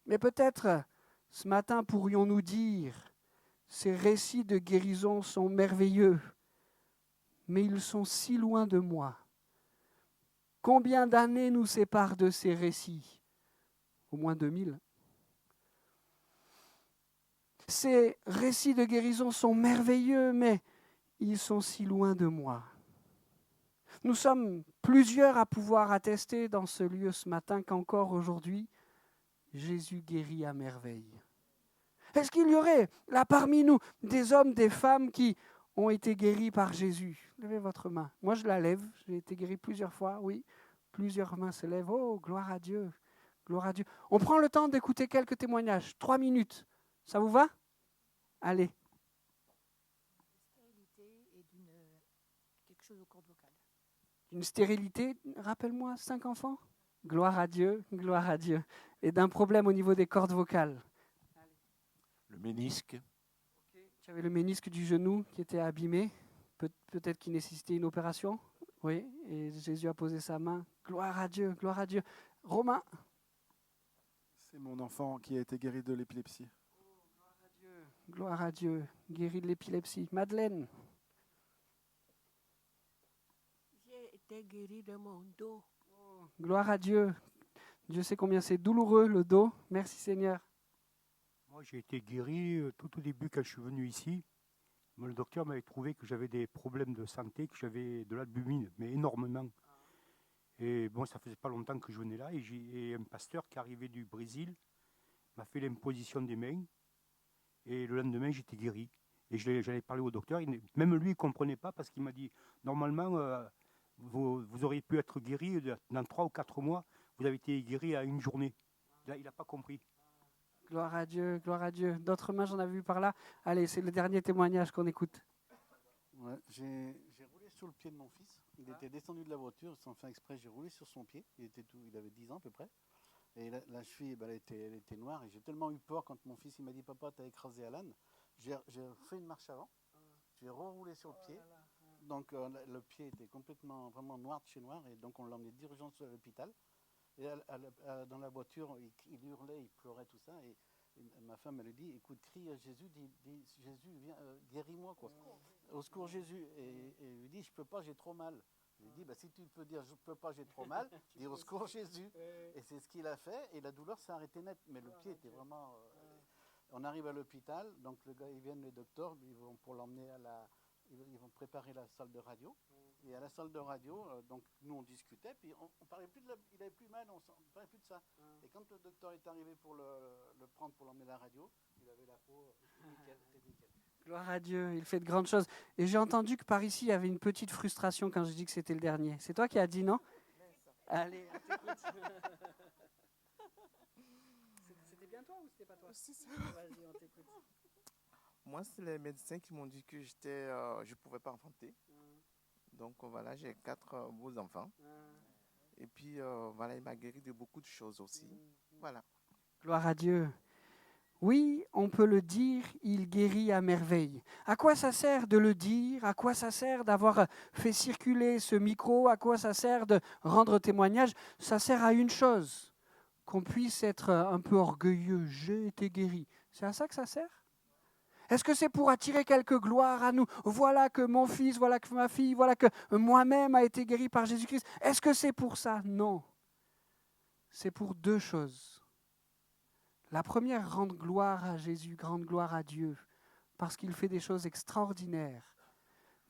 Mais peut-être ce matin pourrions-nous dire « Ces récits de guérison sont merveilleux. » Mais ils sont si loin de moi. Combien d'années nous séparent de ces récits? Au moins 2000. Ces récits de guérison sont merveilleux, mais ils sont si loin de moi. Nous sommes plusieurs à pouvoir attester dans ce lieu ce matin qu'encore aujourd'hui, Jésus guérit à merveille. Est-ce qu'il y aurait là parmi nous des hommes, des femmes qui ont été guéris par Jésus? Levez votre main. Moi, je la lève. J'ai été guéri plusieurs fois, oui. Plusieurs mains se lèvent. Oh, gloire à Dieu. Gloire à Dieu. On prend le temps d'écouter quelques témoignages. 3 minutes. Ça vous va? Allez. Quelque chose aux cordes vocales. Une stérilité, rappelle-moi, 5 enfants? Gloire à Dieu, gloire à Dieu. Et d'un problème au niveau des cordes vocales. Le ménisque. Tu avais le ménisque du genou qui était abîmé, peut-être qu'il nécessitait une opération. Oui, et Jésus a posé sa main. Gloire à Dieu, gloire à Dieu. Romain. C'est mon enfant qui a été guéri de l'épilepsie. Gloire à Dieu, guéri de l'épilepsie. Madeleine. J'ai été guérie de mon dos. Gloire à Dieu. Dieu sait combien c'est douloureux le dos. Merci Seigneur. Moi, j'ai été guéri tout au début quand je suis venu ici. Le docteur m'avait trouvé que j'avais des problèmes de santé, que j'avais de l'albumine, mais énormément. Et bon, ça faisait pas longtemps que je venais là, et un pasteur qui arrivait du Brésil m'a fait l'imposition des mains, et le lendemain, j'étais guéri. Et j'allais parler au docteur, même lui, il ne comprenait pas, parce qu'il m'a dit, normalement, vous auriez pu être guéri dans 3 ou 4 mois, vous avez été guéri à une journée. Là, il n'a pas compris. Gloire à Dieu, gloire à Dieu. D'autres mains, j'en ai vu par là. Allez, c'est le dernier témoignage qu'on écoute. Ouais, j'ai roulé sur le pied de mon fils. Il était descendu de la voiture, sans faire exprès, j'ai roulé sur son pied. Il avait 10 ans à peu près. Et la cheville, elle était noire. Et j'ai tellement eu peur quand mon fils il m'a dit, papa, t'as écrasé Alan. J'ai fait une marche avant. J'ai reroulé sur le pied. Donc le pied était complètement, vraiment noir de chez noir. Et donc on l'a emmené d'urgence à l'hôpital. Et dans la voiture, il hurlait, il pleurait, tout ça. Et ma femme, elle lui dit, écoute, crie à Jésus, dis Jésus, viens, guéris-moi, quoi. Au secours, Jésus. Et il lui dit, je peux pas, j'ai trop mal. Je lui dis, bah, si tu peux dire, je peux pas, j'ai trop mal, dis au secours, Jésus. Et c'est ce qu'il a fait, et la douleur s'est arrêtée net. Mais le pied était vraiment... on arrive à l'hôpital, donc le gars, ils viennent, les docteurs, pour l'emmener ils vont préparer la salle de radio. Et à la salle de radio, donc nous on discutait, puis on parlait plus il avait plus mal, on parlait plus de ça. Et quand le docteur est arrivé pour le prendre pour l'emmener à la radio, il avait la peau nickel, c'était nickel. Gloire à Dieu, il fait de grandes choses. Et j'ai entendu que par ici, il y avait une petite frustration quand je dis que c'était le dernier. C'est toi qui as dit non? Allez, on t'écoute. C'était bien toi ou c'était pas toi? Vas-y, on t'écoute. Moi, c'est les médecins qui m'ont dit que je ne pouvais pas enfanter. Donc voilà, j'ai 4 beaux enfants. Et puis voilà, il m'a guéri de beaucoup de choses aussi. Voilà. Gloire à Dieu. Oui, on peut le dire, il guérit à merveille. À quoi ça sert de le dire? À quoi ça sert d'avoir fait circuler ce micro? À quoi ça sert de rendre témoignage? Ça sert à une chose, qu'on puisse être un peu orgueilleux. J'ai été guéri. C'est à ça que ça sert? Est-ce que c'est pour attirer quelque gloire à nous? Voilà que mon fils, voilà que ma fille, voilà que moi-même a été guéri par Jésus-Christ. Est-ce que c'est pour ça? Non. C'est pour 2 choses. La première, rendre gloire à Jésus, rendre gloire à Dieu, parce qu'il fait des choses extraordinaires.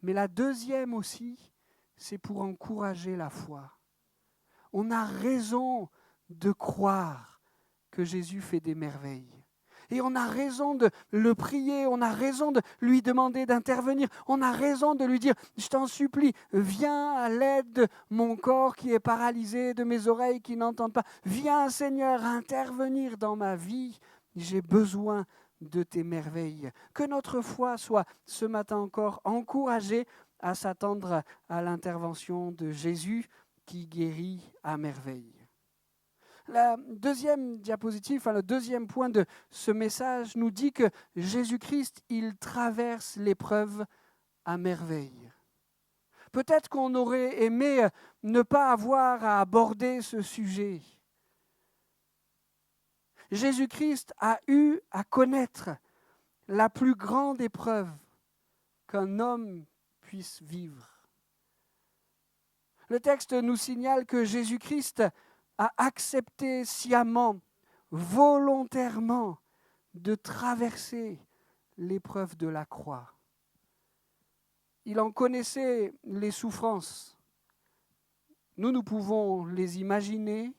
Mais la deuxième aussi, c'est pour encourager la foi. On a raison de croire que Jésus fait des merveilles. Et on a raison de le prier, on a raison de lui demander d'intervenir, on a raison de lui dire, je t'en supplie, viens à l'aide de mon corps qui est paralysé, de mes oreilles qui n'entendent pas. Viens Seigneur intervenir dans ma vie, j'ai besoin de tes merveilles. Que notre foi soit ce matin encore encouragée à s'attendre à l'intervention de Jésus qui guérit à merveille. La deuxième diapositive, le deuxième point de ce message nous dit que Jésus-Christ, il traverse l'épreuve à merveille. Peut-être qu'on aurait aimé ne pas avoir à aborder ce sujet. Jésus-Christ a eu à connaître la plus grande épreuve qu'un homme puisse vivre. Le texte nous signale que Jésus-Christ a accepté sciemment, volontairement, de traverser l'épreuve de la croix. Il en connaissait les souffrances. Nous pouvons les imaginer.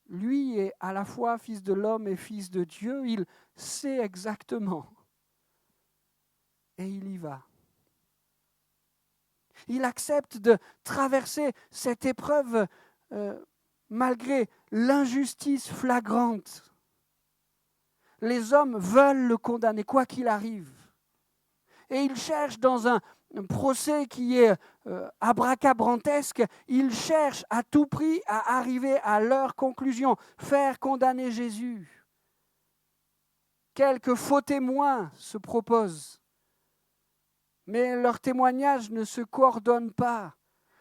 Lui est à la fois fils de l'homme et fils de Dieu. Il sait exactement. Et il y va. Il accepte de traverser cette épreuve malgré l'injustice flagrante. Les hommes veulent le condamner, quoi qu'il arrive. Et ils cherchent dans un procès qui est abracadabrantesque, ils cherchent à tout prix à arriver à leur conclusion, faire condamner Jésus. Quelques faux témoins se proposent, mais leurs témoignages ne se coordonnent pas.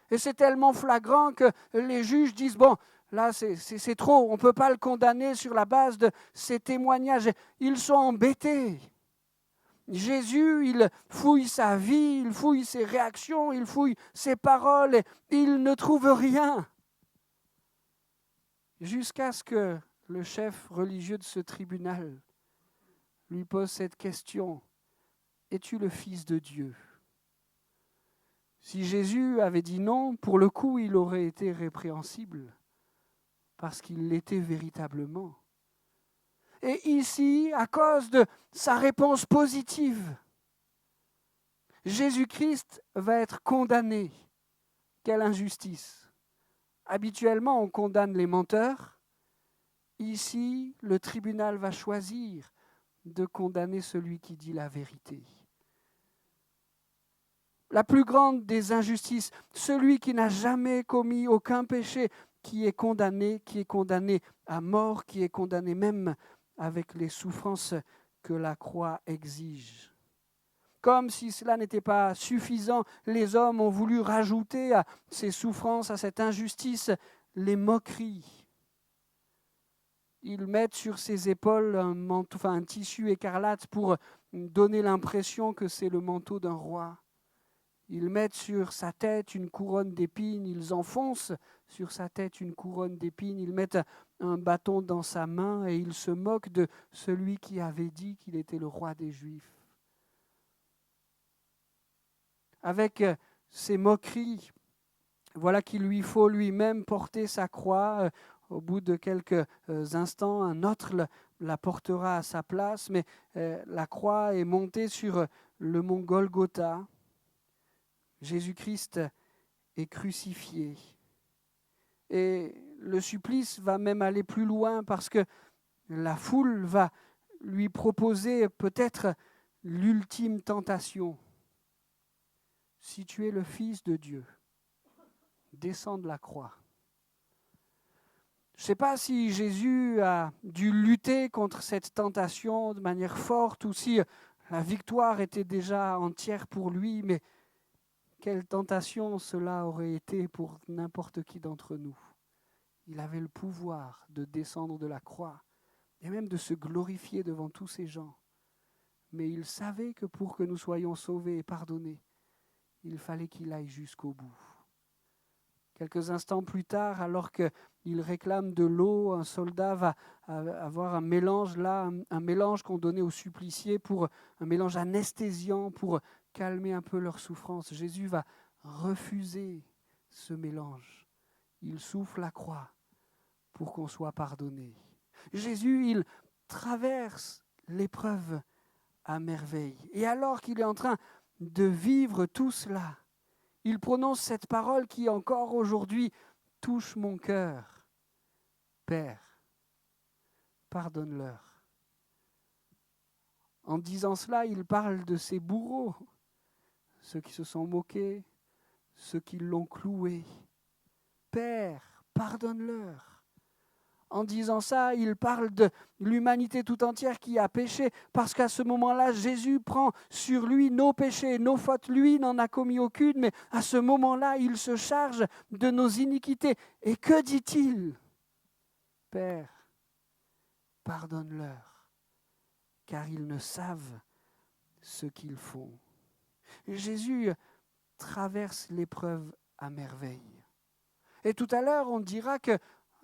Et c'est tellement flagrant que les juges disent, bon, là c'est trop, on ne peut pas le condamner sur la base de ces témoignages. Ils sont embêtés. Jésus, il fouille sa vie, il fouille ses réactions, il fouille ses paroles, et il ne trouve rien. Jusqu'à ce que le chef religieux de ce tribunal lui pose cette question, es-tu le Fils de Dieu? Si Jésus avait dit non, pour le coup, il aurait été répréhensible, parce qu'il l'était véritablement. Et ici, à cause de sa réponse positive, Jésus-Christ va être condamné. Quelle injustice! Habituellement, on condamne les menteurs. Ici, le tribunal va choisir de condamner celui qui dit la vérité. La plus grande des injustices, celui qui n'a jamais commis aucun péché, qui est condamné à mort, qui est condamné même avec les souffrances que la croix exige. Comme si cela n'était pas suffisant, les hommes ont voulu rajouter à ces souffrances, à cette injustice, les moqueries. Ils mettent sur ses épaules un manteau, un tissu écarlate pour donner l'impression que c'est le manteau d'un roi. Ils mettent sur sa tête une couronne d'épines, ils enfoncent sur sa tête une couronne d'épines, ils mettent un bâton dans sa main et ils se moquent de celui qui avait dit qu'il était le roi des Juifs. Avec ces moqueries, voilà qu'il lui faut lui-même porter sa croix. Au bout de quelques instants, un autre la portera à sa place, mais la croix est montée sur le mont Golgotha. Jésus-Christ est crucifié. Et le supplice va même aller plus loin parce que la foule va lui proposer peut-être l'ultime tentation. Si tu es le Fils de Dieu, descends de la croix. Je ne sais pas si Jésus a dû lutter contre cette tentation de manière forte ou si la victoire était déjà entière pour lui, mais quelle tentation cela aurait été pour n'importe qui d'entre nous. Il avait le pouvoir de descendre de la croix et même de se glorifier devant tous ces gens. Mais il savait que pour que nous soyons sauvés et pardonnés, il fallait qu'il aille jusqu'au bout. Quelques instants plus tard, alors qu'il réclame de l'eau, un soldat va avoir un mélange là, un mélange qu'on donnait aux suppliciés, un mélange anesthésiant pour calmer un peu leur souffrance. Jésus va refuser ce mélange. Il souffle la croix pour qu'on soit pardonné. Jésus, il traverse l'épreuve à merveille. Et alors qu'il est en train de vivre tout cela, il prononce cette parole qui encore aujourd'hui touche mon cœur. Père, pardonne-leur. En disant cela, il parle de ses bourreaux, ceux qui se sont moqués, ceux qui l'ont cloué. Père, pardonne-leur. En disant ça, il parle de l'humanité tout entière qui a péché, parce qu'à ce moment-là, Jésus prend sur lui nos péchés, nos fautes. Lui n'en a commis aucune, mais à ce moment-là, il se charge de nos iniquités. Et que dit-il ? Père, pardonne-leur, car ils ne savent ce qu'ils font. Et Jésus traverse l'épreuve à merveille. Et tout à l'heure, on dira que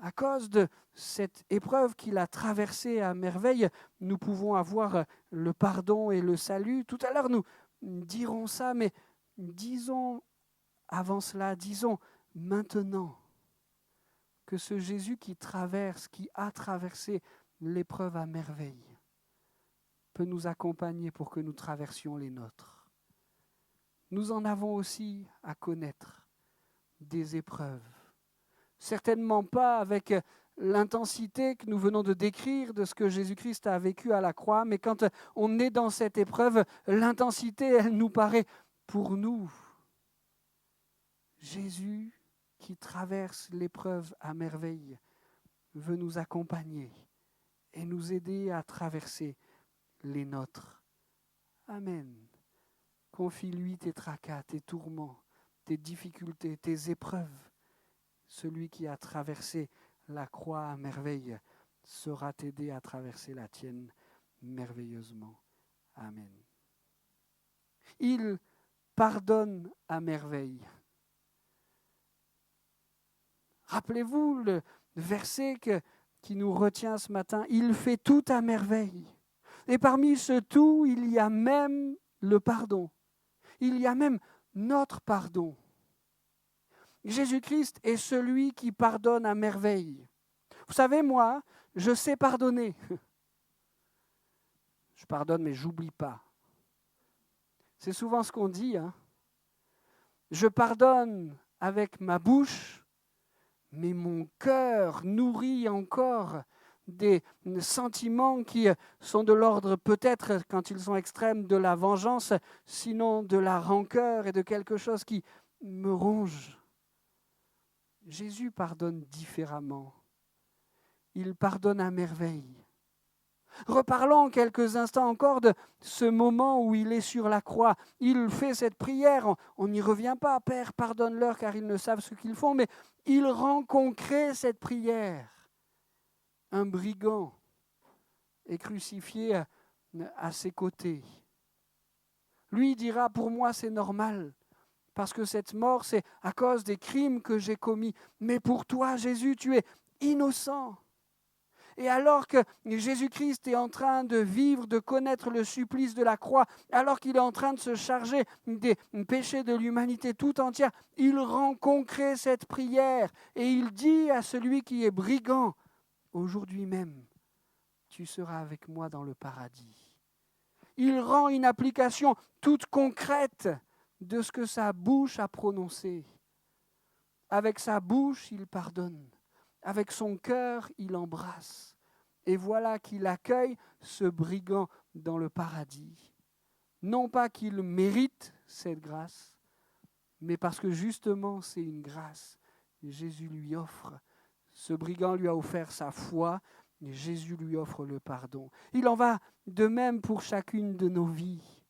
à cause de cette épreuve qu'il a traversée à merveille, nous pouvons avoir le pardon et le salut. Tout à l'heure, nous dirons ça, mais disons avant cela, disons maintenant que ce Jésus qui a traversé l'épreuve à merveille, peut nous accompagner pour que nous traversions les nôtres. Nous en avons aussi à connaître des épreuves. Certainement pas avec l'intensité que nous venons de décrire de ce que Jésus-Christ a vécu à la croix, mais quand on est dans cette épreuve, l'intensité, elle nous paraît pour nous. Jésus, qui traverse l'épreuve à merveille, veut nous accompagner et nous aider à traverser les nôtres. Amen. Confie-lui tes tracas, tes tourments, tes difficultés, tes épreuves. Celui qui a traversé la croix à merveille saura t'aider à traverser la tienne merveilleusement. Amen. Il pardonne à merveille. Rappelez-vous le verset qui nous retient ce matin. Il fait tout à merveille. Et parmi ce tout, il y a même le pardon. Il y a même notre pardon. Jésus-Christ est celui qui pardonne à merveille. Vous savez, moi, je sais pardonner. Je pardonne, mais j'oublie pas. C'est souvent ce qu'on dit. Je pardonne avec ma bouche, mais mon cœur nourrit encore des sentiments qui sont de l'ordre, peut-être, quand ils sont extrêmes, de la vengeance, sinon de la rancœur et de quelque chose qui me ronge. Jésus pardonne différemment. Il pardonne à merveille. Reparlons quelques instants encore de ce moment où il est sur la croix. Il fait cette prière, on n'y revient pas, « Père, pardonne-leur car ils ne savent ce qu'ils font », mais il rend concret cette prière. Un brigand est crucifié à ses côtés. Lui dira, pour moi c'est normal, parce que cette mort c'est à cause des crimes que j'ai commis. Mais pour toi, Jésus, tu es innocent. Et alors que Jésus-Christ est en train de vivre, de connaître le supplice de la croix, alors qu'il est en train de se charger des péchés de l'humanité tout entière, il rend concret cette prière et il dit à celui qui est brigand, « Aujourd'hui même, tu seras avec moi dans le paradis. » Il rend une application toute concrète de ce que sa bouche a prononcé. Avec sa bouche, il pardonne. Avec son cœur, il embrasse. Et voilà qu'il accueille ce brigand dans le paradis. Non pas qu'il mérite cette grâce, mais parce que justement c'est une grâce. Jésus lui offre. Ce brigand lui a offert sa foi, et Jésus lui offre le pardon. Il en va de même pour chacune de nos vies.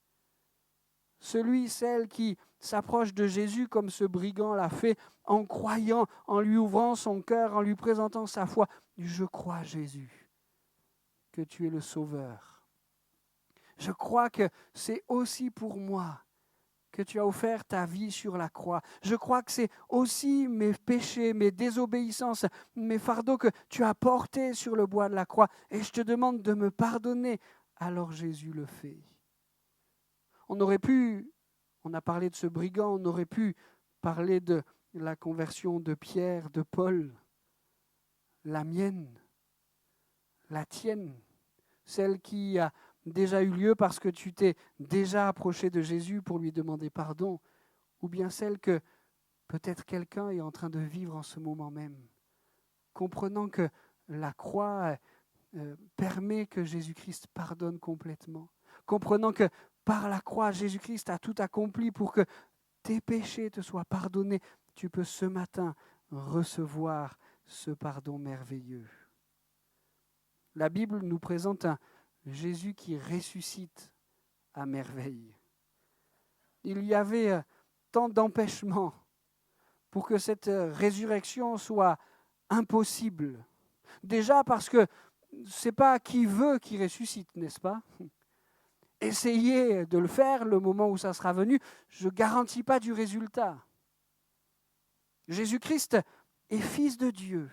Celle qui s'approche de Jésus comme ce brigand l'a fait, en croyant, en lui ouvrant son cœur, en lui présentant sa foi. Je crois, Jésus, que tu es le Sauveur. Je crois que c'est aussi pour moi que tu as offert ta vie sur la croix. Je crois que c'est aussi mes péchés, mes désobéissances, mes fardeaux que tu as portés sur le bois de la croix. Et je te demande de me pardonner. Alors Jésus le fait. On a parlé de ce brigand, on aurait pu parler de la conversion de Pierre, de Paul, la mienne, la tienne, celle qui a déjà eu lieu parce que tu t'es déjà approché de Jésus pour lui demander pardon, ou bien celle que peut-être quelqu'un est en train de vivre en ce moment même, comprenant que la croix permet que Jésus-Christ pardonne complètement, comprenant que par la croix, Jésus-Christ a tout accompli pour que tes péchés te soient pardonnés. Tu peux ce matin recevoir ce pardon merveilleux. La Bible nous présente un Jésus qui ressuscite à merveille. Il y avait tant d'empêchements pour que cette résurrection soit impossible. Déjà parce que ce n'est pas qui veut qui ressuscite, n'est-ce pas ? Essayez de le faire le moment où ça sera venu, je ne garantis pas du résultat. Jésus-Christ est fils de Dieu.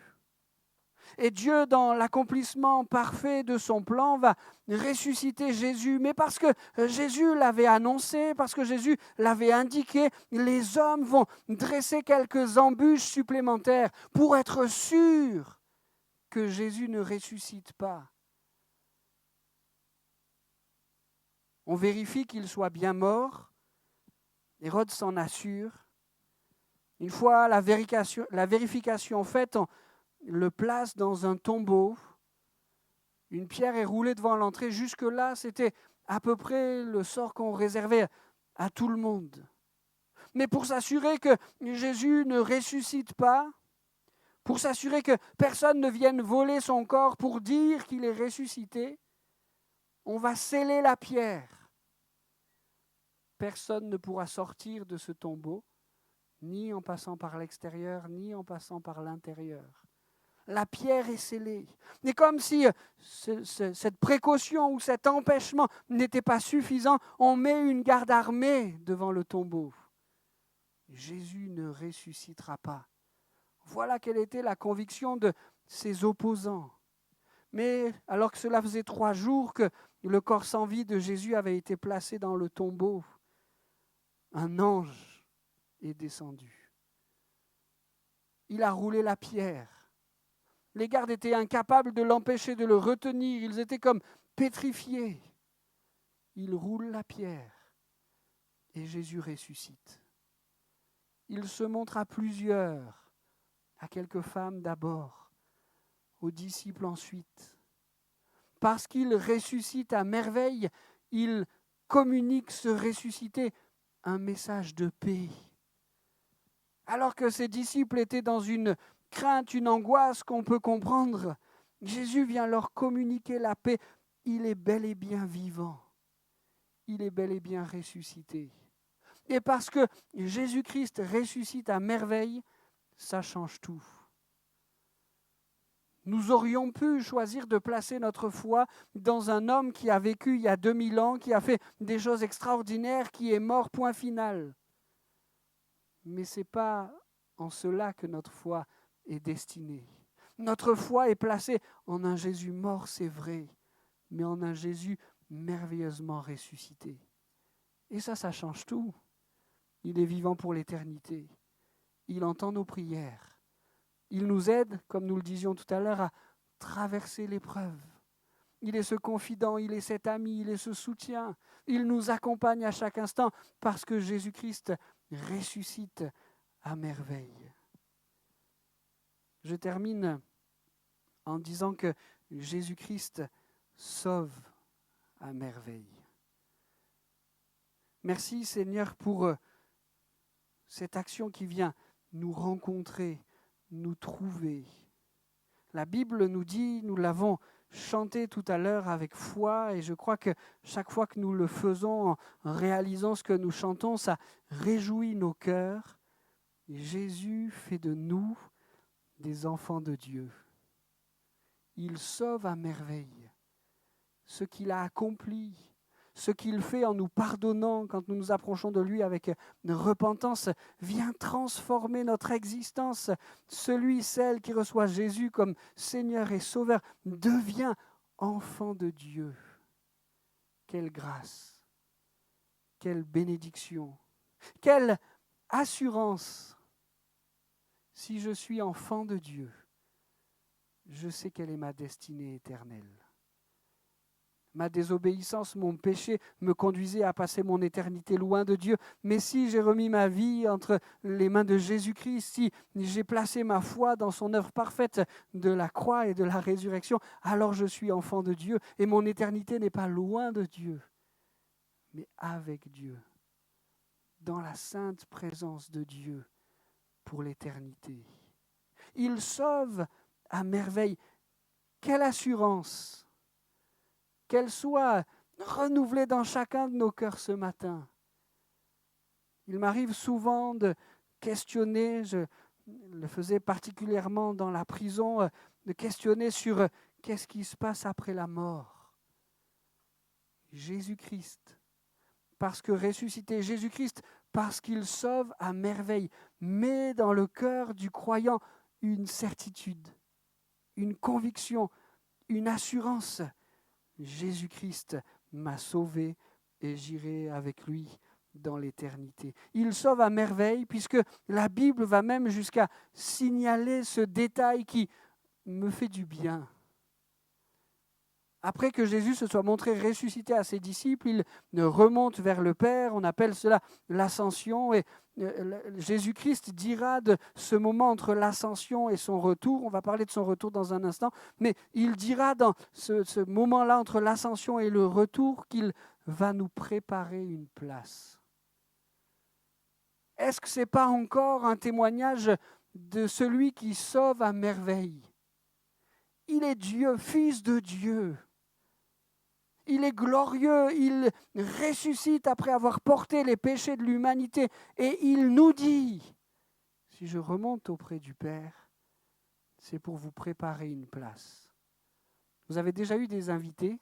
Et Dieu, dans l'accomplissement parfait de son plan, va ressusciter Jésus. Mais parce que Jésus l'avait annoncé, parce que Jésus l'avait indiqué, les hommes vont dresser quelques embûches supplémentaires pour être sûrs que Jésus ne ressuscite pas. On vérifie qu'il soit bien mort. Hérode s'en assure. Une fois la vérification faite, on le place dans un tombeau. Une pierre est roulée devant l'entrée. Jusque-là, c'était à peu près le sort qu'on réservait à tout le monde. Mais pour s'assurer que Jésus ne ressuscite pas, pour s'assurer que personne ne vienne voler son corps pour dire qu'il est ressuscité, on va sceller la pierre. Personne ne pourra sortir de ce tombeau, ni en passant par l'extérieur, ni en passant par l'intérieur. La pierre est scellée. Et comme si cette précaution ou cet empêchement n'était pas suffisant, on met une garde armée devant le tombeau. Jésus ne ressuscitera pas. Voilà quelle était la conviction de ses opposants. Mais alors que cela faisait 3 jours que le corps sans vie de Jésus avait été placé dans le tombeau, un ange est descendu. Il a roulé la pierre. Les gardes étaient incapables de l'empêcher, de le retenir. Ils étaient comme pétrifiés. Il roule la pierre et Jésus ressuscite. Il se montre à plusieurs, à quelques femmes d'abord, aux disciples ensuite. Parce qu'il ressuscite à merveille, il communique ce ressuscité un message de paix. Alors que ses disciples étaient dans une crainte, une angoisse qu'on peut comprendre, Jésus vient leur communiquer la paix. Il est bel et bien vivant. Il est bel et bien ressuscité. Et parce que Jésus-Christ ressuscite à merveille, ça change tout. Nous aurions pu choisir de placer notre foi dans un homme qui a vécu il y a 2000 ans, qui a fait des choses extraordinaires, qui est mort, point final. Mais ce n'est pas en cela que notre foi est destinée. Notre foi est placée en un Jésus mort, c'est vrai, mais en un Jésus merveilleusement ressuscité. Et ça change tout. Il est vivant pour l'éternité. Il entend nos prières. Il nous aide, comme nous le disions tout à l'heure, à traverser l'épreuve. Il est ce confident, il est cet ami, il est ce soutien. Il nous accompagne à chaque instant parce que Jésus-Christ ressuscite à merveille. Je termine en disant que Jésus-Christ sauve à merveille. Merci Seigneur pour cette action qui vient nous rencontrer, nous trouver. La Bible nous dit, nous l'avons chanté tout à l'heure avec foi, et je crois que chaque fois que nous le faisons, en réalisant ce que nous chantons, ça réjouit nos cœurs. Jésus fait de nous des enfants de Dieu. Il sauve à merveille ce qu'il a accompli, ce qu'il fait en nous pardonnant quand nous nous approchons de lui avec une repentance, vient transformer notre existence. Celui, celle qui reçoit Jésus comme Seigneur et Sauveur, devient enfant de Dieu. Quelle grâce, quelle bénédiction, quelle assurance. Si je suis enfant de Dieu, je sais quelle est ma destinée éternelle. Ma désobéissance, mon péché me conduisait à passer mon éternité loin de Dieu. Mais si j'ai remis ma vie entre les mains de Jésus-Christ, si j'ai placé ma foi dans son œuvre parfaite de la croix et de la résurrection, alors je suis enfant de Dieu et mon éternité n'est pas loin de Dieu, mais avec Dieu, dans la sainte présence de Dieu pour l'éternité. Il sauve à merveille. Quelle assurance! Qu'elle soit renouvelée dans chacun de nos cœurs ce matin. Il m'arrive souvent de questionner, je le faisais particulièrement dans la prison, de questionner sur qu'est-ce qui se passe après la mort. Jésus-Christ, parce que ressuscité, Jésus-Christ, parce qu'il sauve à merveille, met dans le cœur du croyant une certitude, une conviction, une assurance. Jésus-Christ m'a sauvé et j'irai avec lui dans l'éternité. Il sauve à merveille puisque la Bible va même jusqu'à signaler ce détail qui me fait du bien. Après que Jésus se soit montré ressuscité à ses disciples, il remonte vers le Père, on appelle cela l'ascension, et Jésus-Christ dira de ce moment entre l'ascension et son retour, on va parler de son retour dans un instant, mais il dira dans ce moment-là entre l'ascension et le retour qu'il va nous préparer une place. Est-ce que ce n'est pas encore un témoignage de celui qui sauve à merveille? Il est Dieu, Fils de Dieu. Il est glorieux, il ressuscite après avoir porté les péchés de l'humanité. Et il nous dit, si je remonte auprès du Père, c'est pour vous préparer une place. Vous avez déjà eu des invités?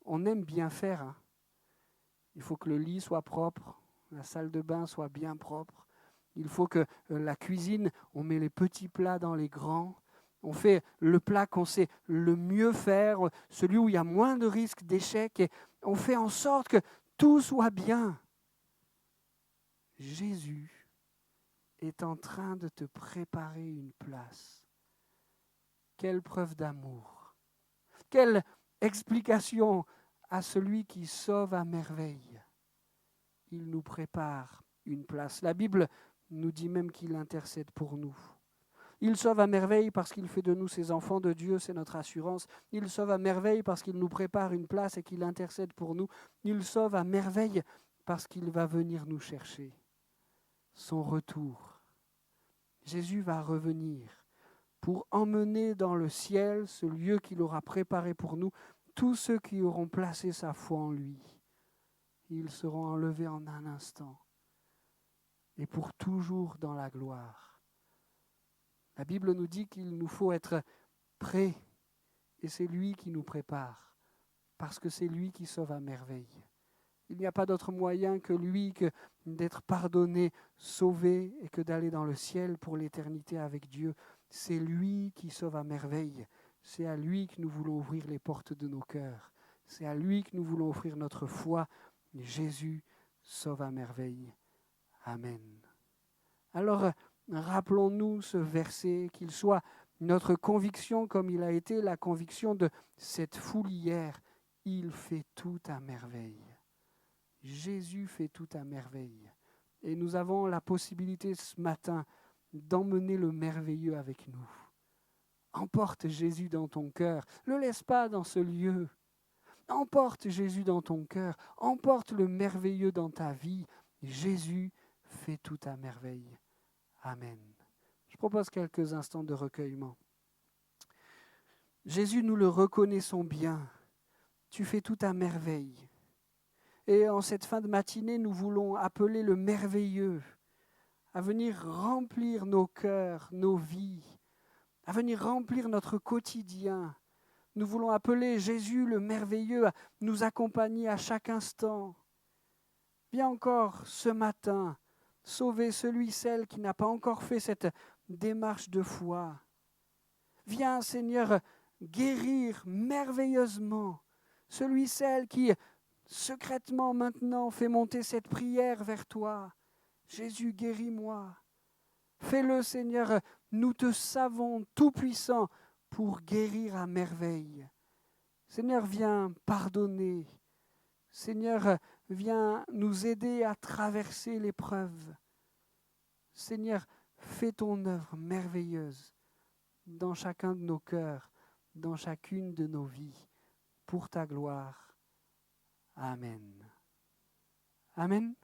On aime bien faire. Hein. Il faut que le lit soit propre, la salle de bain soit bien propre. Il faut que la cuisine, on met les petits plats dans les grands. On fait le plat qu'on sait le mieux faire, celui où il y a moins de risques d'échec, et on fait en sorte que tout soit bien. Jésus est en train de te préparer une place. Quelle preuve d'amour! Quelle explication à celui qui sauve à merveille! Il nous prépare une place. La Bible nous dit même qu'il intercède pour nous. Il sauve à merveille parce qu'il fait de nous ses enfants de Dieu, c'est notre assurance. Il sauve à merveille parce qu'il nous prépare une place et qu'il intercède pour nous. Il sauve à merveille parce qu'il va venir nous chercher. Son retour. Jésus va revenir pour emmener dans le ciel, ce lieu qu'il aura préparé pour nous, tous ceux qui auront placé sa foi en lui. Ils seront enlevés en un instant et pour toujours dans la gloire. La Bible nous dit qu'il nous faut être prêts et c'est lui qui nous prépare parce que c'est lui qui sauve à merveille. Il n'y a pas d'autre moyen que lui, que d'être pardonné, sauvé et que d'aller dans le ciel pour l'éternité avec Dieu. C'est lui qui sauve à merveille. C'est à lui que nous voulons ouvrir les portes de nos cœurs. C'est à lui que nous voulons offrir notre foi. Jésus sauve à merveille. Amen. Alors, rappelons-nous ce verset, qu'il soit notre conviction comme il a été la conviction de cette foule hier. Il fait tout à merveille. Jésus fait tout à merveille. Et nous avons la possibilité ce matin d'emmener le merveilleux avec nous. Emporte Jésus dans ton cœur. Ne le laisse pas dans ce lieu. Emporte Jésus dans ton cœur. Emporte le merveilleux dans ta vie. Jésus fait tout à merveille. Amen. Je propose quelques instants de recueillement. Jésus, nous le reconnaissons bien. Tu fais tout à merveille. Et en cette fin de matinée, nous voulons appeler le merveilleux à venir remplir nos cœurs, nos vies, à venir remplir notre quotidien. Nous voulons appeler Jésus le merveilleux à nous accompagner à chaque instant. Viens encore ce matin sauver celui, celle qui n'a pas encore fait cette démarche de foi. Viens, Seigneur, guérir merveilleusement celui, celle qui secrètement maintenant fait monter cette prière vers toi. Jésus, guéris-moi. Fais-le, Seigneur, nous te savons tout-puissant pour guérir à merveille. Seigneur, viens pardonner. Seigneur, viens nous aider à traverser l'épreuve. Seigneur, fais ton œuvre merveilleuse dans chacun de nos cœurs, dans chacune de nos vies, pour ta gloire. Amen. Amen.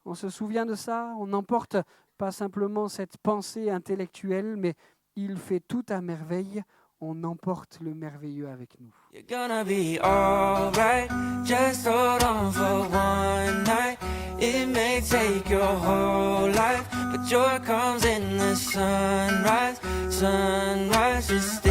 On se souvient de ça, on n'emporte pas simplement cette pensée intellectuelle, mais il fait tout à merveille, on emporte le merveilleux avec nous. You're gonna be alright, just hold on for one night. It may take your whole life, but joy comes in the sunrise, sunrise, just